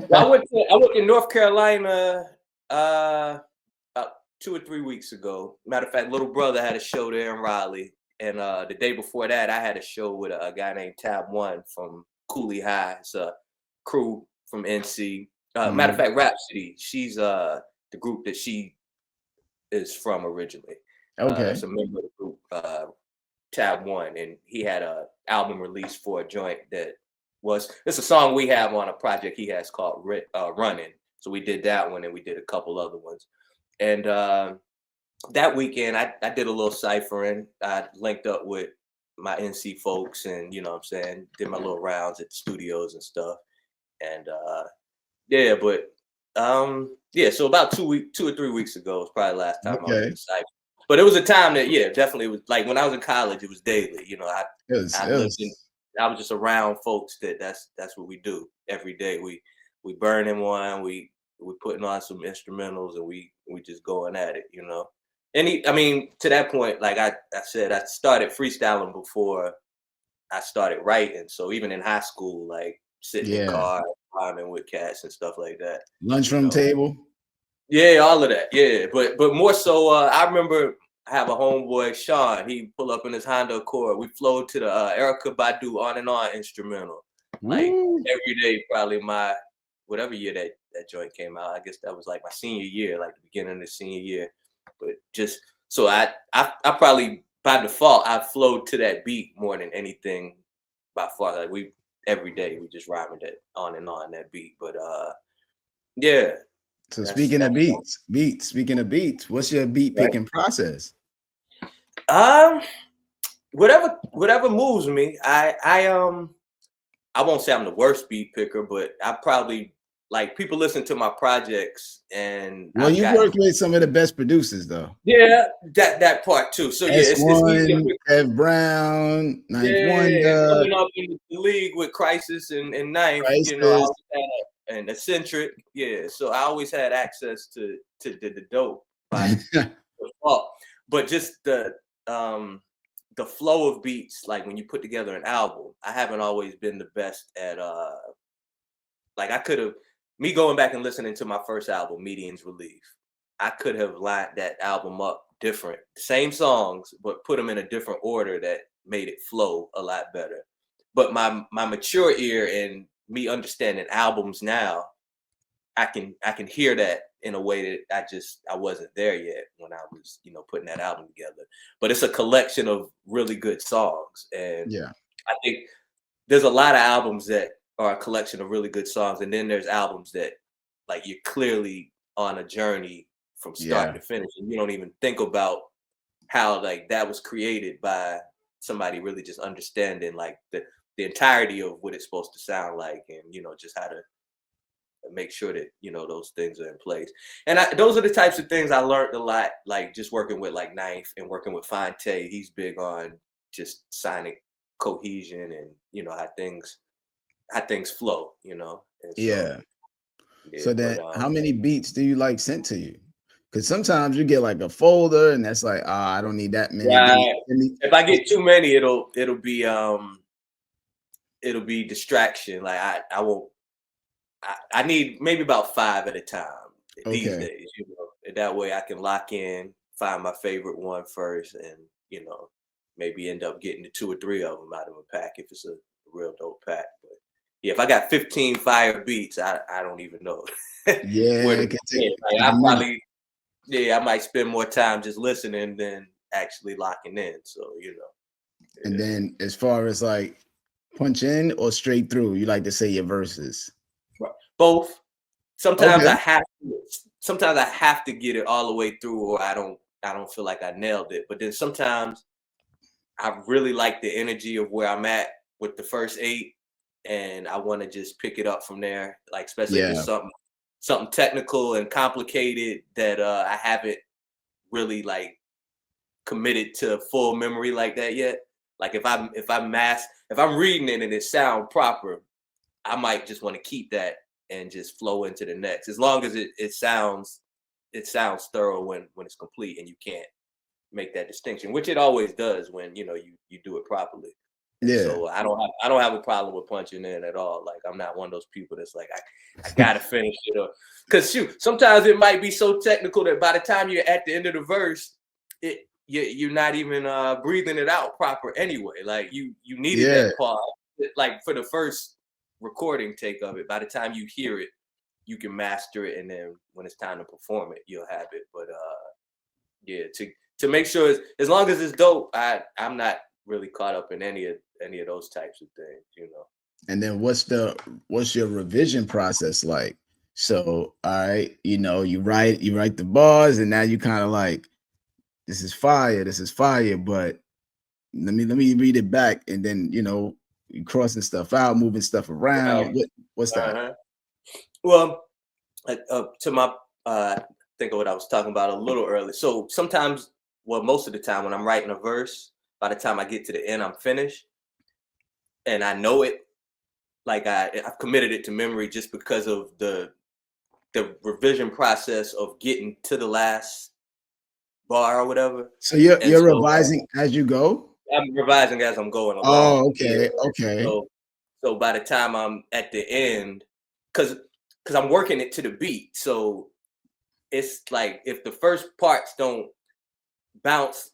Well, I went to North Carolina about 2 or 3 weeks ago. Matter of fact, little brother had a show there in Raleigh, and the day before that, I had a show with a guy named Tab One from Cooley High. It's a crew from NC. Matter of Mhm. fact, Rhapsody. She's the group that she is from originally. It's Okay. a member of the group, Tab One, and he had a album released for a joint that it's a song we have on a project he has called Running. So we did that one, and we did a couple other ones. And that weekend, I did a little ciphering. I linked up with my NC folks, and what I'm saying, did my little rounds at the studios and stuff. And yeah, but yeah, so about 2 or 3 weeks ago was probably the last time I was in Okay. the cipher. But it was a time that, yeah, definitely was like when I was in college, it was daily. I It lived in was I was just around folks that's what we do every day. We burning one, we putting on some instrumentals, and we just going at it. I mean, to that point, like I said, I started freestyling before I started writing. So even in high school, like sitting in yeah. cars, climbing with cats and stuff like that. You Lunchroom know, table. yeah, all of that. Yeah, but more so, I remember I have a homeboy, Sean. He pull up in his Honda Accord. We flowed to the Erica Badu On and On instrumental, like Woo. every day. Probably my whatever year that joint came out. I guess that was like my senior year, like the beginning of the senior year. But just so I probably by default I flowed to that beat more than anything by far. Like we every day we just rhyming that on and on that beat. But yeah, So that's speaking of beats, what's your beat right. picking process? Um, whatever moves me. I won't say I'm the worst beat picker, but I probably like people listen to my projects, and Well, I've you've gotten worked with some of the best producers though. yeah that part too. So yeah, it's easy to S1, pick. Kev Brown, Ninth Yeah, Wonder, coming up in the league with Crisis and Ninth, I Crisis. always had an eccentric. Yeah, so I always had access to the dope by default. But just the flow of beats, like when you put together an album, I haven't always been the best at like I could have me going back and listening to my first album, Median's Relief. I could have lined that album up different, same songs, but put them in a different order that made it flow a lot better. But my mature ear and me understanding albums now, I can hear that in a way that I wasn't there yet when I was putting that album together. But it's a collection of really good songs, and Yeah, I think there's a lot of albums that are a collection of really good songs, and then there's albums that like you're clearly on a journey from start yeah, to finish, and you don't even think about how like that was created by somebody really just understanding like the entirety of what it's supposed to sound like, and just how to make sure that those things are in place. And those are the types of things I learned a lot, like just working with like Ninth and working with Fonte. He's big on just sonic cohesion and how things flow. And so yeah. Yeah, So then, but how many beats do you like sent to you? Because sometimes you get like a folder, and that's like, I don't need that many. right. Give me- If I get too many, it'll be distraction. Like I won't. I need maybe about 5 at a time these Okay, days. And that way I can lock in, find my favorite one first, and maybe end up getting the 2 or 3 of them out of a pack if it's a real dope pack. But yeah, if I got 15 fire beats, I don't even know yeah, where to it can begin. Like take a minute. I might spend more time just listening than actually locking in. So And yeah. then, as far as like punch in or straight through, you like to say your verses. Right. Both. Sometimes Okay, I have to. Sometimes I have to get it all the way through, or I don't feel like I nailed it. But then sometimes I really like the energy of where I'm at with the first 8, and I want to just pick it up from there. Like especially if it's yeah, something technical and complicated that I haven't really like committed to full memory like that yet. Like if I'm reading it and it sound proper, I might just want to keep that and just flow into the next. As long as it sounds thorough when it's complete and you can't make that distinction, which it always does when you do it properly. And yeah, so I don't have a problem with punching in at all. Like I'm not one of those people that's like I gotta finish it up. Cause shoot, sometimes it might be so technical that by the time you're at the end of the verse, you're not even breathing it out proper anyway. Like you needed yeah. that part. Like for the first recording take of it, by the time you hear it, you can master it, and then when it's time to perform it, you'll have it. But yeah, to make sure as long as it's dope, I'm not really caught up in any of those types of things. And then, what's your revision process like? So, all right, you write the bars, and now you kind of like, this is fire, but let me read it back, and then you crossing stuff out, moving stuff Right. around. What's that? Uh-huh. Well, to my think of what I was talking about a little earlier. So sometimes, well, most of the time when I'm writing a verse, by the time I get to the end, I'm finished and I know it. Like I've committed it to memory just because of the revision process of getting to the last bar or whatever. So you're And you're so revising as you go. I'm revising as I'm going Oh, along. Yeah. okay, okay, So so by the time I'm at the end, because I'm working it to the beat. So it's like if the first parts don't bounce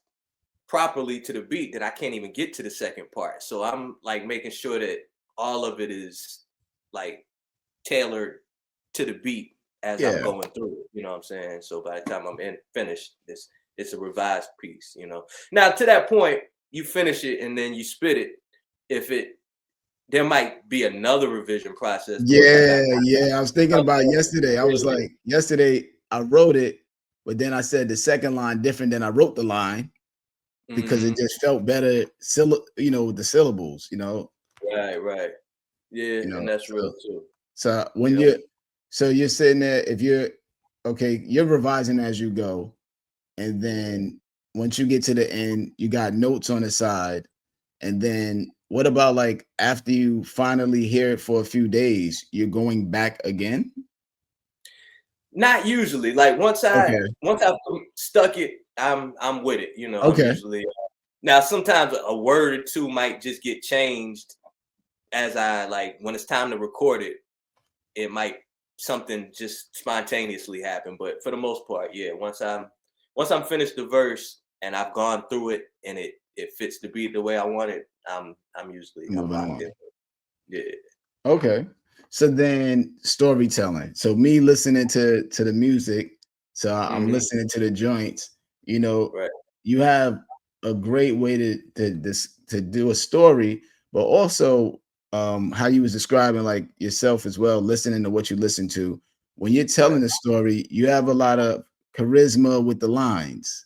properly to the beat, then I can't even get to the second part. So I'm like making sure that all of it is like tailored to the beat as I'm yeah. going through it. You know what I'm saying? So by the time I'm finished, it's a revised piece. Now to that point, you finish it and then you spit it. If it there might be another revision process, but like Yeah, yeah. I was thinking about it yesterday. I was really, like, yesterday I wrote it, but then I said the second line different than I wrote the line because it mhm, just felt better, with the syllables. right. Yeah, and that's real So too. when Yeah. you're sitting there, if you're okay, you're revising as you go, and then once you get to the end, you got notes on the side. And then what about like after you finally hear it for a few days, you're going back again? Not usually. Like Okay. once I've stuck it, I'm with it. I'm Okay. usually now sometimes a word or two might just get changed as I like when it's time to record it. It might something just spontaneously happen, but for the most part, yeah. Once I'm finished the verse and I've gone through it and it fits the beat the way I want it, I'm Moving locked in. on. Yeah. Okay. So then storytelling. So me listening to the music. So I'm Hmm. listening to the joints. You know, Right. you have a great way to do a story, but also how you was describing like yourself as well, listening to what you listen to. When you're Right. telling the story, you have a lot of charisma with the lines.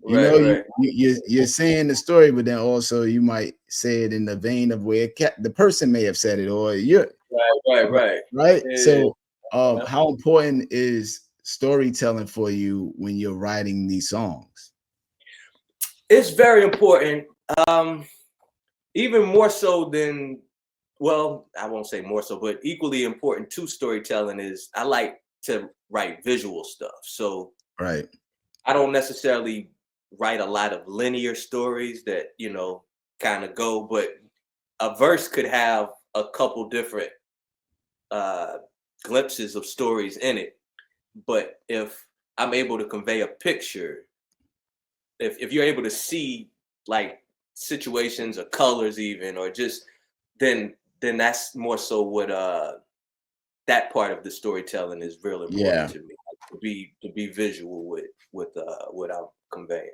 Right. Right. You're saying the story, but then also you might say it in the vein of where the person may have said it, or you're Right. right. Yeah. So, how important is storytelling for you when you're writing these songs? It's very important. Um, Even more so than well, I won't say more so, but equally important to storytelling is I like to write visual stuff. So Right. I don't necessarily write a lot of linear stories that, kind of go, but a verse could have a couple different uh, glimpses of stories in it. But if I'm able to convey a picture, if you're able to see like situations or colors even, or just then that's more so what that part of the storytelling is real important Yeah. to me. To be visual with what I'm conveying.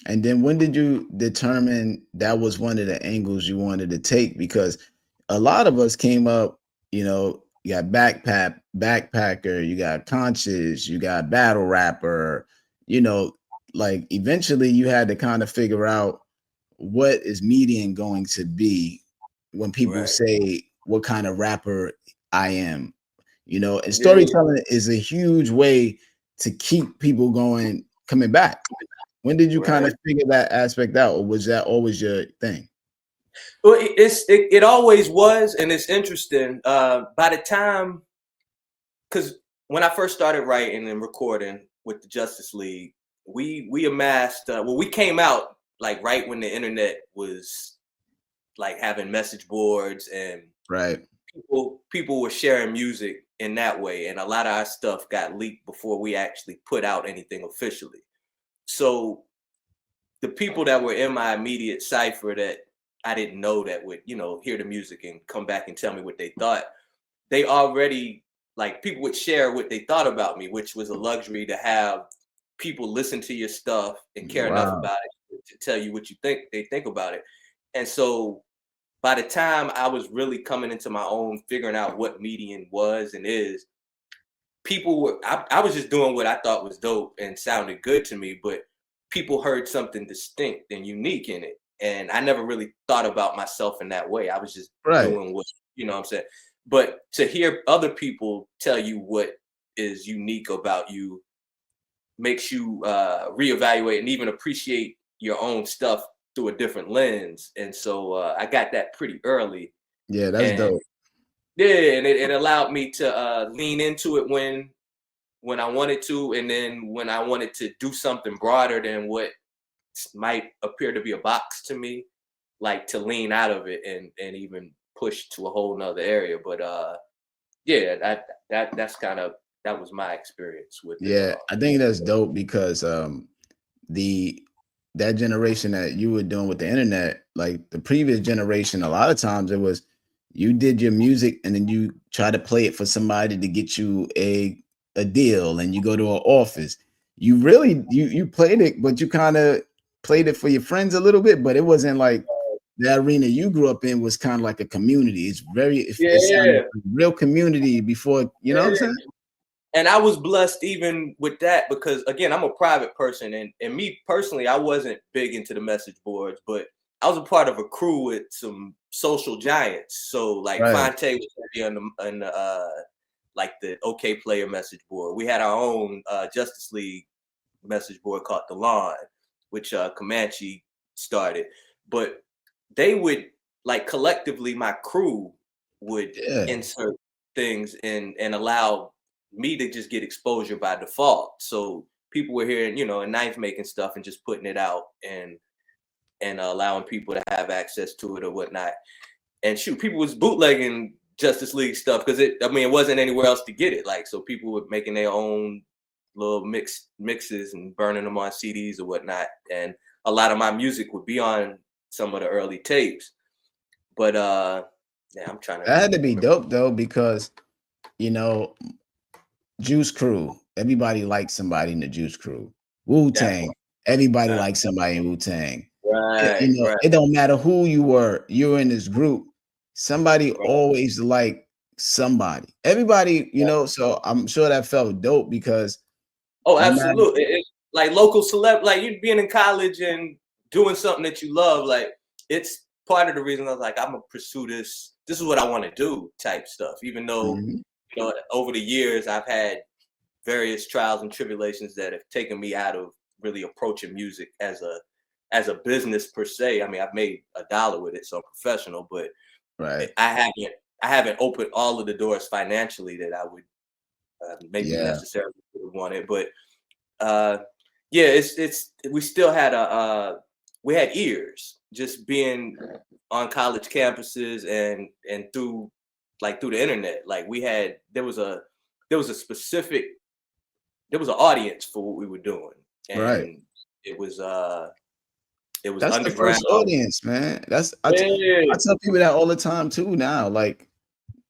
And then when did you determine that was one of the angles you wanted to take? Because a lot of us came up, you got backpacker, you got conscious, you got battle rapper, you know, like eventually you had to kind of figure out what is median going to be when people Right. say what kind of rapper I am, and Yeah. storytelling is a huge way to keep people going, coming back. When did you kind Right. of figure that aspect out, or was that always your thing? Well, it always was, and it's interesting. By the time, because when I first started writing and recording with the Justus League, we amassed. We came out like right when the internet was like having message boards, and Right. people were sharing music in that way, and a lot of our stuff got leaked before we actually put out anything officially. So the people that were in my immediate cipher that I didn't know that would, hear the music and come back and tell me what they thought, they already, like, people would share what they thought about me, which was a luxury to have people listen to your stuff and care enough Wow. about it to tell you what they think about it. And so by the time I was really coming into my own, figuring out what median was and is, I was just doing what I thought was dope and sounded good to me, but people heard something distinct and unique in it. And I never really thought about myself in that way. I was just Right. doing what I'm saying. But to hear other people tell you what is unique about you makes you reevaluate and even appreciate your own stuff through a different lens. And so I got that pretty early. Yeah, that's And dope. yeah, and it allowed me to lean into it when I wanted to, and then when I wanted to do something broader than what might appear to be a box to me, like to lean out of it and even push to a whole nother area. But yeah, that was my experience with it Yeah, all. I think that's dope because the that generation that you were doing with the internet, like the previous generation, a lot of times it was you did your music and then you try to play it for somebody to get you a deal, and you go to an office. You really you played it, but you kind of played it for your friends a little bit, but it wasn't like the arena you grew up in was kind of like a community. It sounded Yeah, like a real community before, you know what I'm yeah. saying? And I was blessed even with that because again, I'm a private person, and me personally, I wasn't big into the message boards, but I was a part of a crew with some social giants. So like Right. Fonte was heavy on the like the OK Player message board. We had our own Justice League message board called The Lawn, which Comanche started. But they would, like, collectively, my crew would Yeah. insert things and allow me to just get exposure by default. So people were hearing, a knife making stuff and just putting it out and allowing people to have access to it or whatnot. And shoot, people was bootlegging Justice League stuff because it wasn't anywhere else to get it. Like, so people were making their own little mixes and burning them on CDs or whatnot. And a lot of my music would be on some of the early tapes. But yeah, I'm trying to That had to be remember. dope though, because you know, Juice Crew, everybody likes somebody in the Juice Crew. Wu That Tang, part. everybody That likes somebody in Wu Tang. right, right, It don't matter who you were, you're in this group. Somebody right, always like somebody. Everybody, right. so I'm sure that felt dope because Oh, no matter, absolutely. Like local celeb, like you being in college and doing something that you love, like it's part of the reason I was like, I'm gonna pursue this. This is what I want to do, type stuff. Even though, Mhm. over the years I've had various trials and tribulations that have taken me out of really approaching music as a business per se. I mean, I've made a dollar with it, so I'm professional, but Right. I haven't opened all of the doors financially that I would maybe Yeah. necessarily would have wanted, but yeah, it's we still had we had ears just being on college campuses and through through the internet. Like we had there was a specific there was an audience for what we were doing, Right. and it was That's the underground. first audience, man. I Yeah. tell people that all the time too now. Like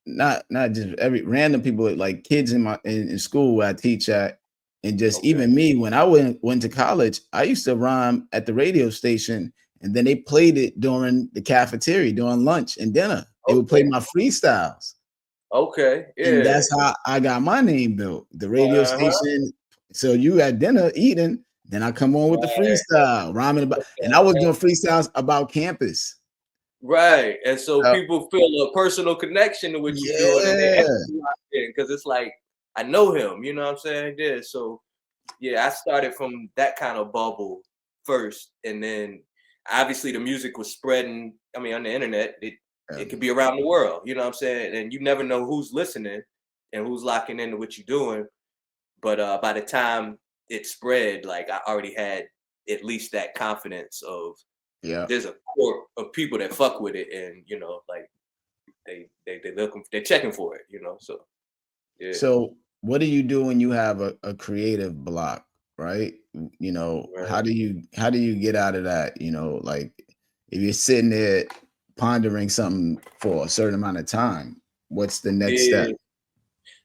not just every random people, like kids in school where I teach at, and just Okay. even me when I went to college, I used to rhyme at the radio station, and then they played it during the cafeteria during lunch and dinner. They would play Okay. my freestyles, Okay. and Yeah. that's how I got my name built. The radio Uh-huh. station. So you at dinner eating, then I come on with the Right. freestyle rhyming about, and I was doing freestyles about campus. Right. And so Uh, people feel a personal connection to what you're doing and they yeah, extra locked in because it's like, I know him, you know what I'm saying? Yeah. So yeah, I started from that kind of bubble first. And then obviously the music was spreading. I mean, on the internet, it could be around the world, you know what I'm saying? And you never know who's listening and who's locking into what you're doing. But by the time it spread, like I already had at least that confidence of yeah. there's a core of people that fuck with it, and you know, like they looking, they're checking for it, you know. So yeah, So, what do you do when you have a creative block, right? You know, right. how do you get out of that? You know, like if you're sitting there pondering something for a certain amount of time, what's the next step? Yeah.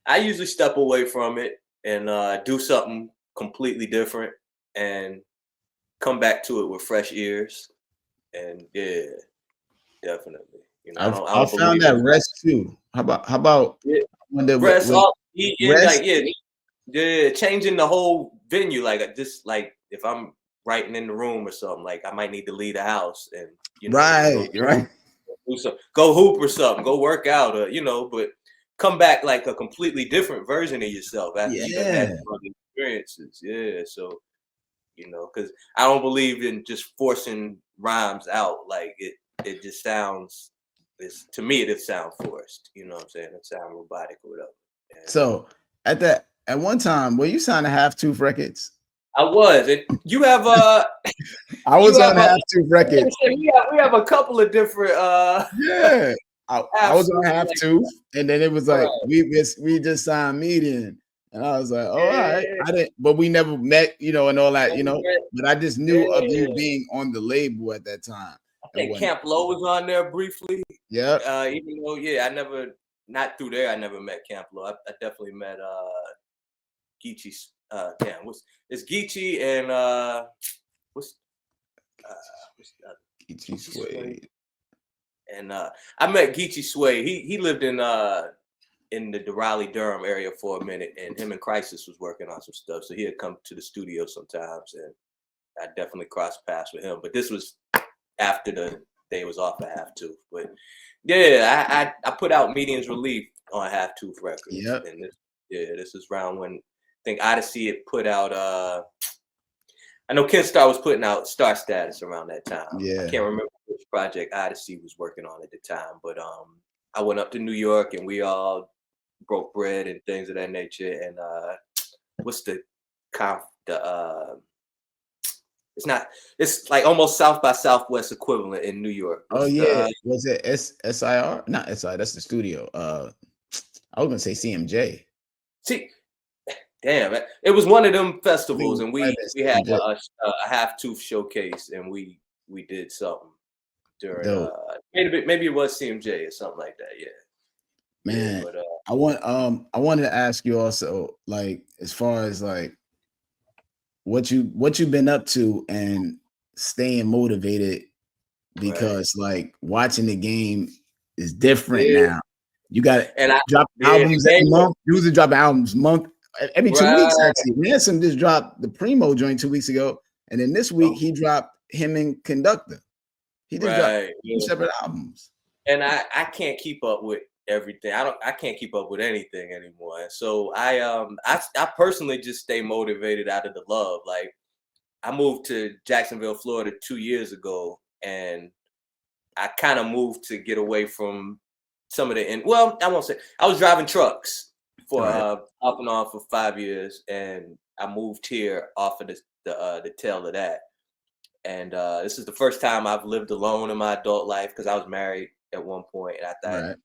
I usually step away from it and do something completely different, and come back to it with fresh ears. And yeah, definitely. You know, I I don't found believe that in rest too. How about yeah, when rest with off, eat in, rest? like yeah, changing the whole venue. Like just like if I'm writing in the room or something, like I might need to leave the house and you know just Right, right. do some, go hoop or something, go work out, or you know, but come back like a completely different version of yourself after you done had Yeah. some other experiences. Yeah, so you know, because I don't believe in just forcing rhymes out. Like it just sounds. It's, to me, it just sounds forced. You know what I'm saying? It sounds robotic or whatever. And So at one time, were you signed to Half Tooth Records? I was. And you have I you was have on a Half Tooth Records. we have a couple of different Yeah. I was on absolutely Half like Tooth, and then it was like right. we just signed meeting, and I was like, oh, all right. Yeah, I didn't, but we never met, you know, and all that, you never know. met. But I just knew of you Yeah. being on the label at that time. I And think when Camp Low was on there briefly. yeah, Even though, yeah, I never not through there. I never met Camp Low. I definitely met Geechee's. Damn, what's it's Geechee and what's uh, what's the other? Geechee Geechee Sway. Suede. And I met Geechee Sway. He lived in the Raleigh Durham area for a minute, and him and Crisis was working on some stuff. So he had come to the studio sometimes, and I definitely crossed paths with him. But this was after the day was off of Half Tooth. But yeah, I put out Medium's Relief on Half Tooth Records, Yep. and this is around when I think Odyssey had put out. I know Ken Starr was putting out Star Status around that time. I Yeah. can't remember which project Odyssey was working on at the time, but I went up to New York and we all broke bread and things of that nature. And what's the conf the it's not it's like almost South by Southwest equivalent in New York. Oh What's yeah. the Was it SIR? Not SI, that's the studio. I was gonna say CMJ. see damn it was one of them I think festivals it and might we have we had been CMJ. a half tooth showcase and we did something during Dope. maybe it was CMJ or something like that. Yeah. Yeah, Man, but I wanted to ask you also, like, as far as like what you've been up to and staying motivated, right. because like watching the game is different Yeah, now. You got to and I drop yeah, the albums game every month. Usually drop albums month every 2 weeks. right. Actually, Ransom just dropped the Primo joint 2 weeks ago, and then this week he Okay, dropped him and Conductor. He just dropped right. two Yeah. separate albums. And I can't keep up with everything. I can't keep up with anything anymore. And so I personally just stay motivated out of the love. Like I moved to Jacksonville, Florida 2 years ago, and I kind of moved to get away from some of the well, I won't say I was driving trucks for Right. off and on for 5 years, and I moved here off of the tail of that. And this is the first time I've lived alone in my adult life because I was married at one point, and Right.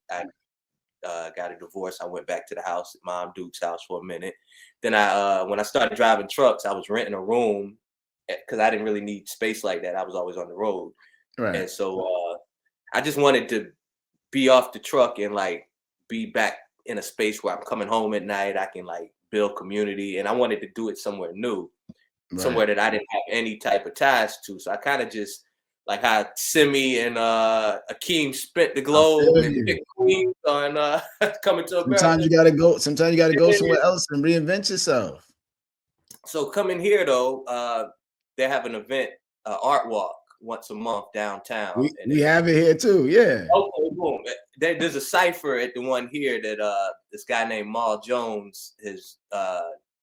I got a divorce. I went back to the house, Mom Duke's house, for a minute. Then I when I started driving trucks, I was renting a room because I didn't really need space like that. I was always on the road, Right. and so I just wanted to be off the truck and like be back in a space where I'm coming home at night. I can like build community, and I wanted to do it somewhere new, Right. somewhere that I didn't have any type of ties to. So I kind of just like how Simi and Akeem spent the I globe feel and you. picked Queens on Coming to Sometimes America. you gotta go. Sometimes you gotta go Yeah. somewhere else and reinvent yourself. So coming here though, they have an event, art walk once a month downtown, and We have it here too. Yeah. okay, boom. There's a cipher at the one here that this guy named Mal Jones has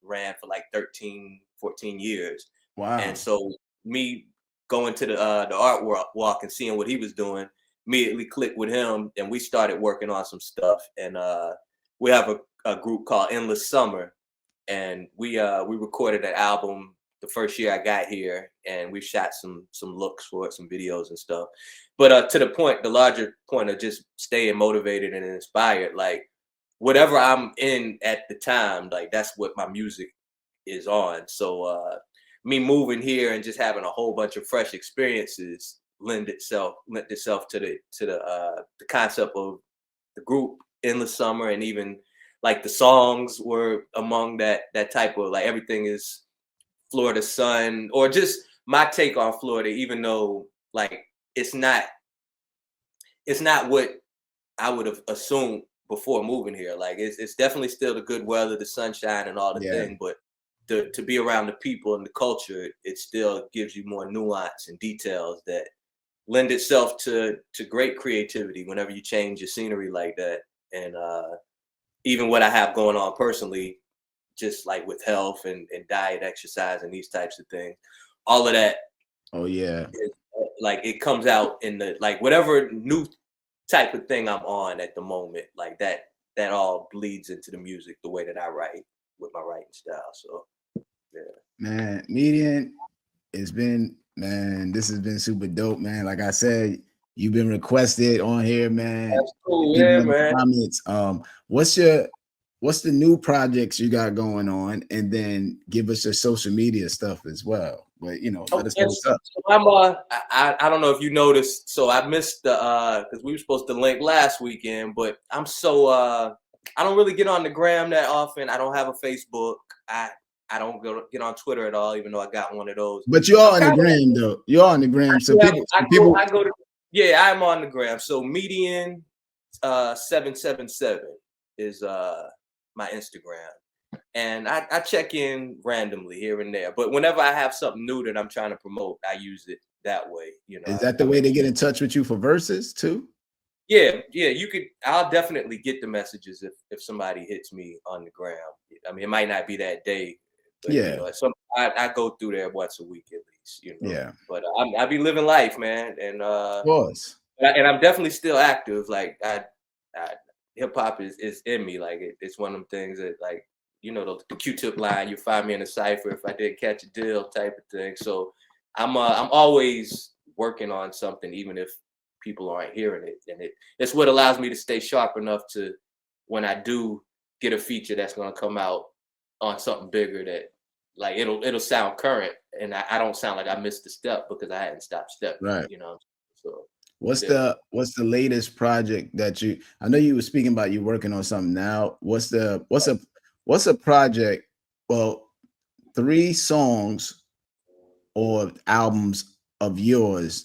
ran for like 13, 14 years. And Wow. so me going to the art walk and seeing what he was doing immediately clicked with him, and we started working on some stuff. And we have a group called Endless Summer, and we recorded an album the first year I got here, and we shot some looks for it, some videos and stuff. But to the point, the larger point of just staying motivated and inspired, like whatever I'm in at the time, like that's what my music is on. So me moving here and just having a whole bunch of fresh experiences lent itself to the concept of the group in the summer, and even like the songs were among that type of like everything is Florida sun, or just my take on Florida, even though like it's not what I would have assumed before moving here. Like it's definitely still the good weather, the sunshine, and all the Yeah. thing. But to be around the people and the culture, it still gives you more nuance and details that lend itself to great creativity whenever you change your scenery like that. And even what I have going on personally, just like with health and diet, exercise, and these types of things, all of that Oh yeah. is like it comes out in the like whatever new type of thing I'm on at the moment, like that all bleeds into the music, the way that I write with my writing style. So yeah. Man, median. It's been, man, this has been super dope, man. Like I said, you've been requested on here, man. That's The cool, people yeah, in the man. comments. What's the new projects you got going on? And then give us your social media stuff as well. But let us know Okay, what's up. so I'm I don't know if you noticed, so I missed the because we were supposed to link last weekend, but I'm so I don't really get on the gram that often. I don't have a Facebook. I don't get on Twitter at all, even though I got one of those. But you're I'm on the kind of gram though. You're on the gram. So yeah, people, I go to yeah, I'm on the gram. So median 777 is my Instagram. And I check in randomly here and there. But whenever I have something new that I'm trying to promote, I use it that way. is that the way they get in touch with you for verses too? Yeah, you could. I'll definitely get the messages if somebody hits me on the ground. I mean, it might not be that day, but Yeah. I go through there once a week at least. Yeah. But I be living life, man, and Of course. I'm definitely still active. Like I hip hop is in me. Like it's one of them things that like the Q-tip line. You find me in a cipher if I didn't catch a deal type of thing. So I'm always working on something, even if people aren't hearing it, and it's what allows me to stay sharp enough to when I do get a feature that's gonna come out on something bigger that like it'll sound current, and I don't sound like I missed a step because I hadn't stopped Right. stepping. So What's yeah. the latest project that I know you were speaking about you working on something now. What's a project? Well, 3 songs or albums of yours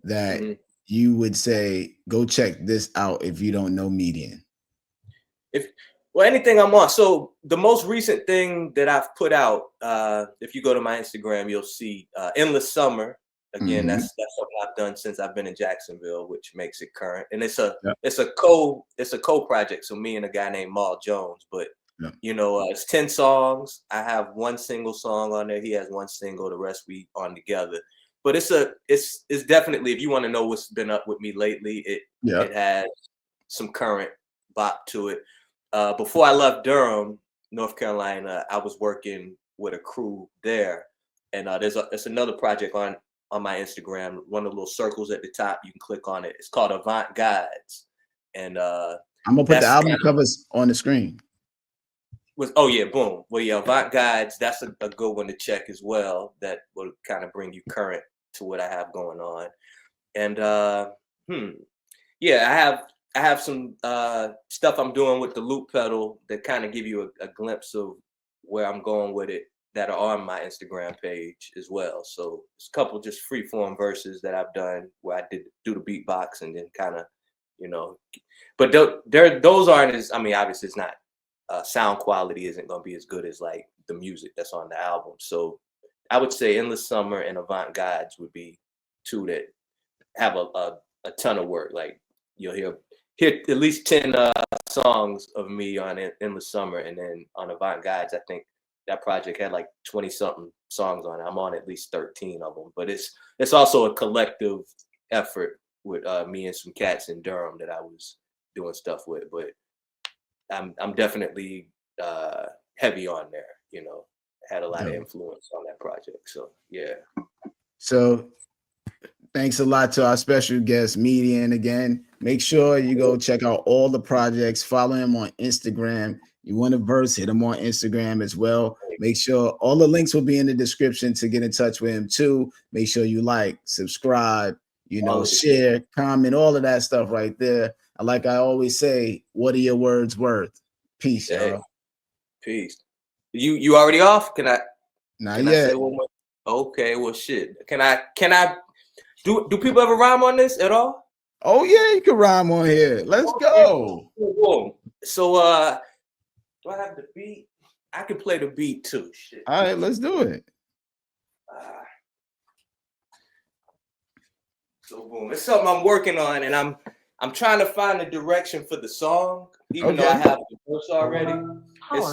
that Mhm. you would say go check this out if you don't know Median. If well, anything I'm on. So the most recent thing that I've put out, if you go to my Instagram, you'll see Endless Summer. Again, Mhm. that's something I've done since I've been in Jacksonville, which makes it current. And it's a co project. So me and a guy named Mal Jones, but Yep. it's 10 songs. I have one single song on there. He has one single. The rest we on together. but it's definitely, if you want to know what's been up with me lately, it has some current bop to it. Before I left Durham, North Carolina, I was working with a crew there, and there's another project on my Instagram, one of the little circles at the top. You can click on it. It's called Avant Guides, and I'm gonna put the album covers on the screen. Oh yeah, boom. Well, yeah, Avant Guides, that's a good one to check as well. That will kind of bring you current to what I have going on. And yeah, I have some stuff I'm doing with the loop pedal that kind of give you a glimpse of where I'm going with it, that are on my Instagram page as well. So it's a couple just free form verses that I've done where I do the beatbox and then kind of, you know, but those aren't as, I mean, obviously it's not, sound quality isn't going to be as good as like the music that's on the album. So I would say Endless Summer and Avant Guides would be two that have a ton of work. Like you'll hear at least 10 songs of me on Endless Summer, and then on Avant Guides, I think that project had like 20 something songs on it. I'm on at least 13 of them, but it's also a collective effort with me and some cats in Durham that I was doing stuff with. But I'm definitely heavy on there, you know, had a lot of influence on that project. So yeah. So thanks a lot to our special guest, Median. Again, make sure you go check out all the projects, follow him on Instagram. You want a verse, hit him on Instagram as well. Make sure all the links will be in the description to get in touch with him too. Make sure you like, subscribe, you know, share, comment, all of that stuff right there. And like I always say, what are your words worth? Peace, y'all. Peace. You already off? Can I? Not yet. I say one more? Okay, well, shit. Can I? Do people ever rhyme on this at all? Oh yeah, you can rhyme on here. Let's go. So do I have the beat? I can play the beat too. Shit. All right, let's do it. So boom, it's something I'm working on, and I'm trying to find the direction for the song, even though I have the verse already. It's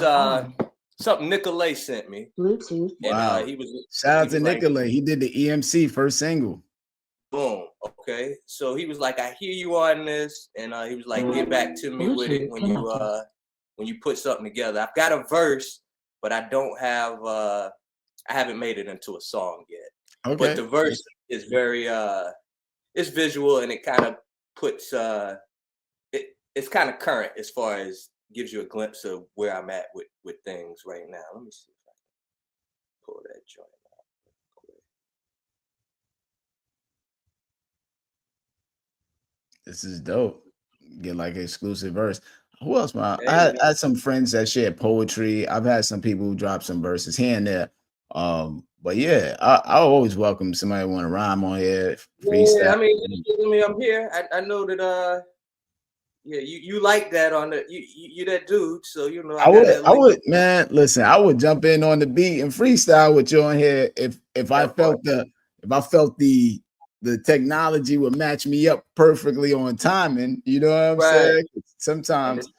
something Nicolay sent me. Bluetooth. Wow. And shout out to Nicolay. He did the EMC first single. Boom. Okay. So he was like, I hear you on this, and he was like, get back to me with it when you put something together. I've got a verse, but I don't have I haven't made it into a song yet. Okay. But the verse is very it's visual, and it kind of puts it's kind of current as far as gives you a glimpse of where I'm at with things right now. Let me see if I can pull that joint out. This is dope. Get like an exclusive verse. Who else, man? I had some friends that share poetry. I've had some people who drop some verses here and there. But yeah, I always welcome somebody who want to rhyme on here. Freestyle. Yeah, I mean, I'm here. I know that yeah, you like that on the you that dude, so you know I would, man. Listen, I would jump in on the beat and freestyle with you on here if I felt the technology would match me up perfectly on timing. You know what I'm saying? Sometimes.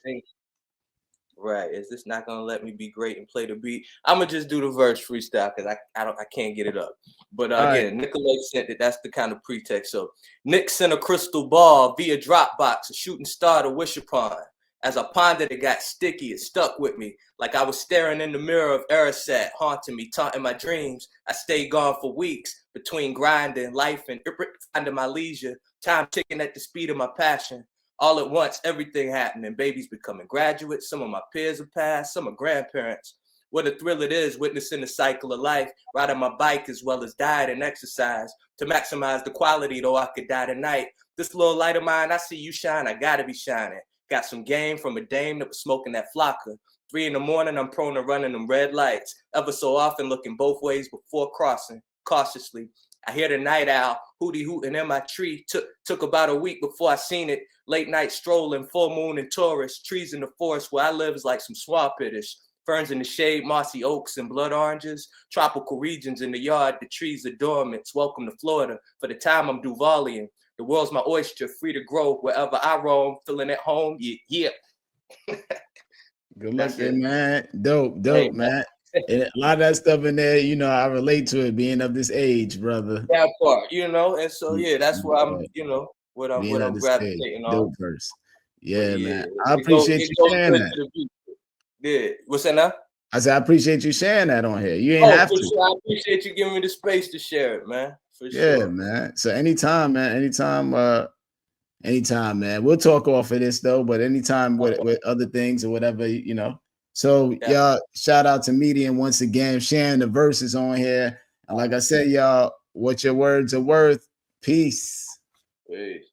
Right. Is this not gonna let me be great and play the beat? I'm gonna just do the verse freestyle because I can't get it up. But again, Nicolay sent it. That's the kind of pretext. So Nick sent a crystal ball via Dropbox, a shooting star to wish upon. As I pondered, it got sticky. It stuck with me like I was staring in the mirror of Erisat, haunting me, taunting my dreams. I stayed gone for weeks between grinding, life, and finding my leisure. Time ticking at the speed of my passion. All at once, everything happening. Babies becoming graduates. Some of my peers have passed. Some are grandparents. What a thrill it is witnessing the cycle of life. Riding my bike as well as diet and exercise to maximize the quality, though I could die tonight. This little light of mine, I see you shine. I gotta be shining. Got some game from a dame that was smoking that flocker. 3 in the morning, I'm prone to running them red lights. Ever so often looking both ways before crossing. Cautiously, I hear the night owl hooty hooting in my tree. Took about a week before I seen it. Late night strolling, full moon and Taurus. Trees in the forest where I live is like some swampish. Ferns in the shade, mossy oaks and blood oranges. Tropical regions in the yard, the trees are dormant. Welcome to Florida. For the time I'm Duvalian. The world's my oyster, free to grow wherever I roam. Feeling at home, yeah. Good luck, man. Dope, hey, man. And a lot of that stuff in there, you know, I relate to it being of this age, brother. That part, you know, and so yeah, that's where I'm, Yeah, you know, being what of I'm this age. gravitating on. Dope verse. But Yeah, yeah, man. I appreciate it you goes sharing straight that. to the beat. Yeah. What's that now? I said, I appreciate you sharing that on here. You ain't Oh, have for to. sure. I appreciate you giving me the space to share it, man. For Yeah, sure. man. So anytime, man. Anytime, man. We'll talk off of this though, but anytime with other things or whatever, you know. So Yeah. y'all, shout out to Medium once again, sharing the verses on here. And like I said, y'all, what your words are worth. Peace. Peace.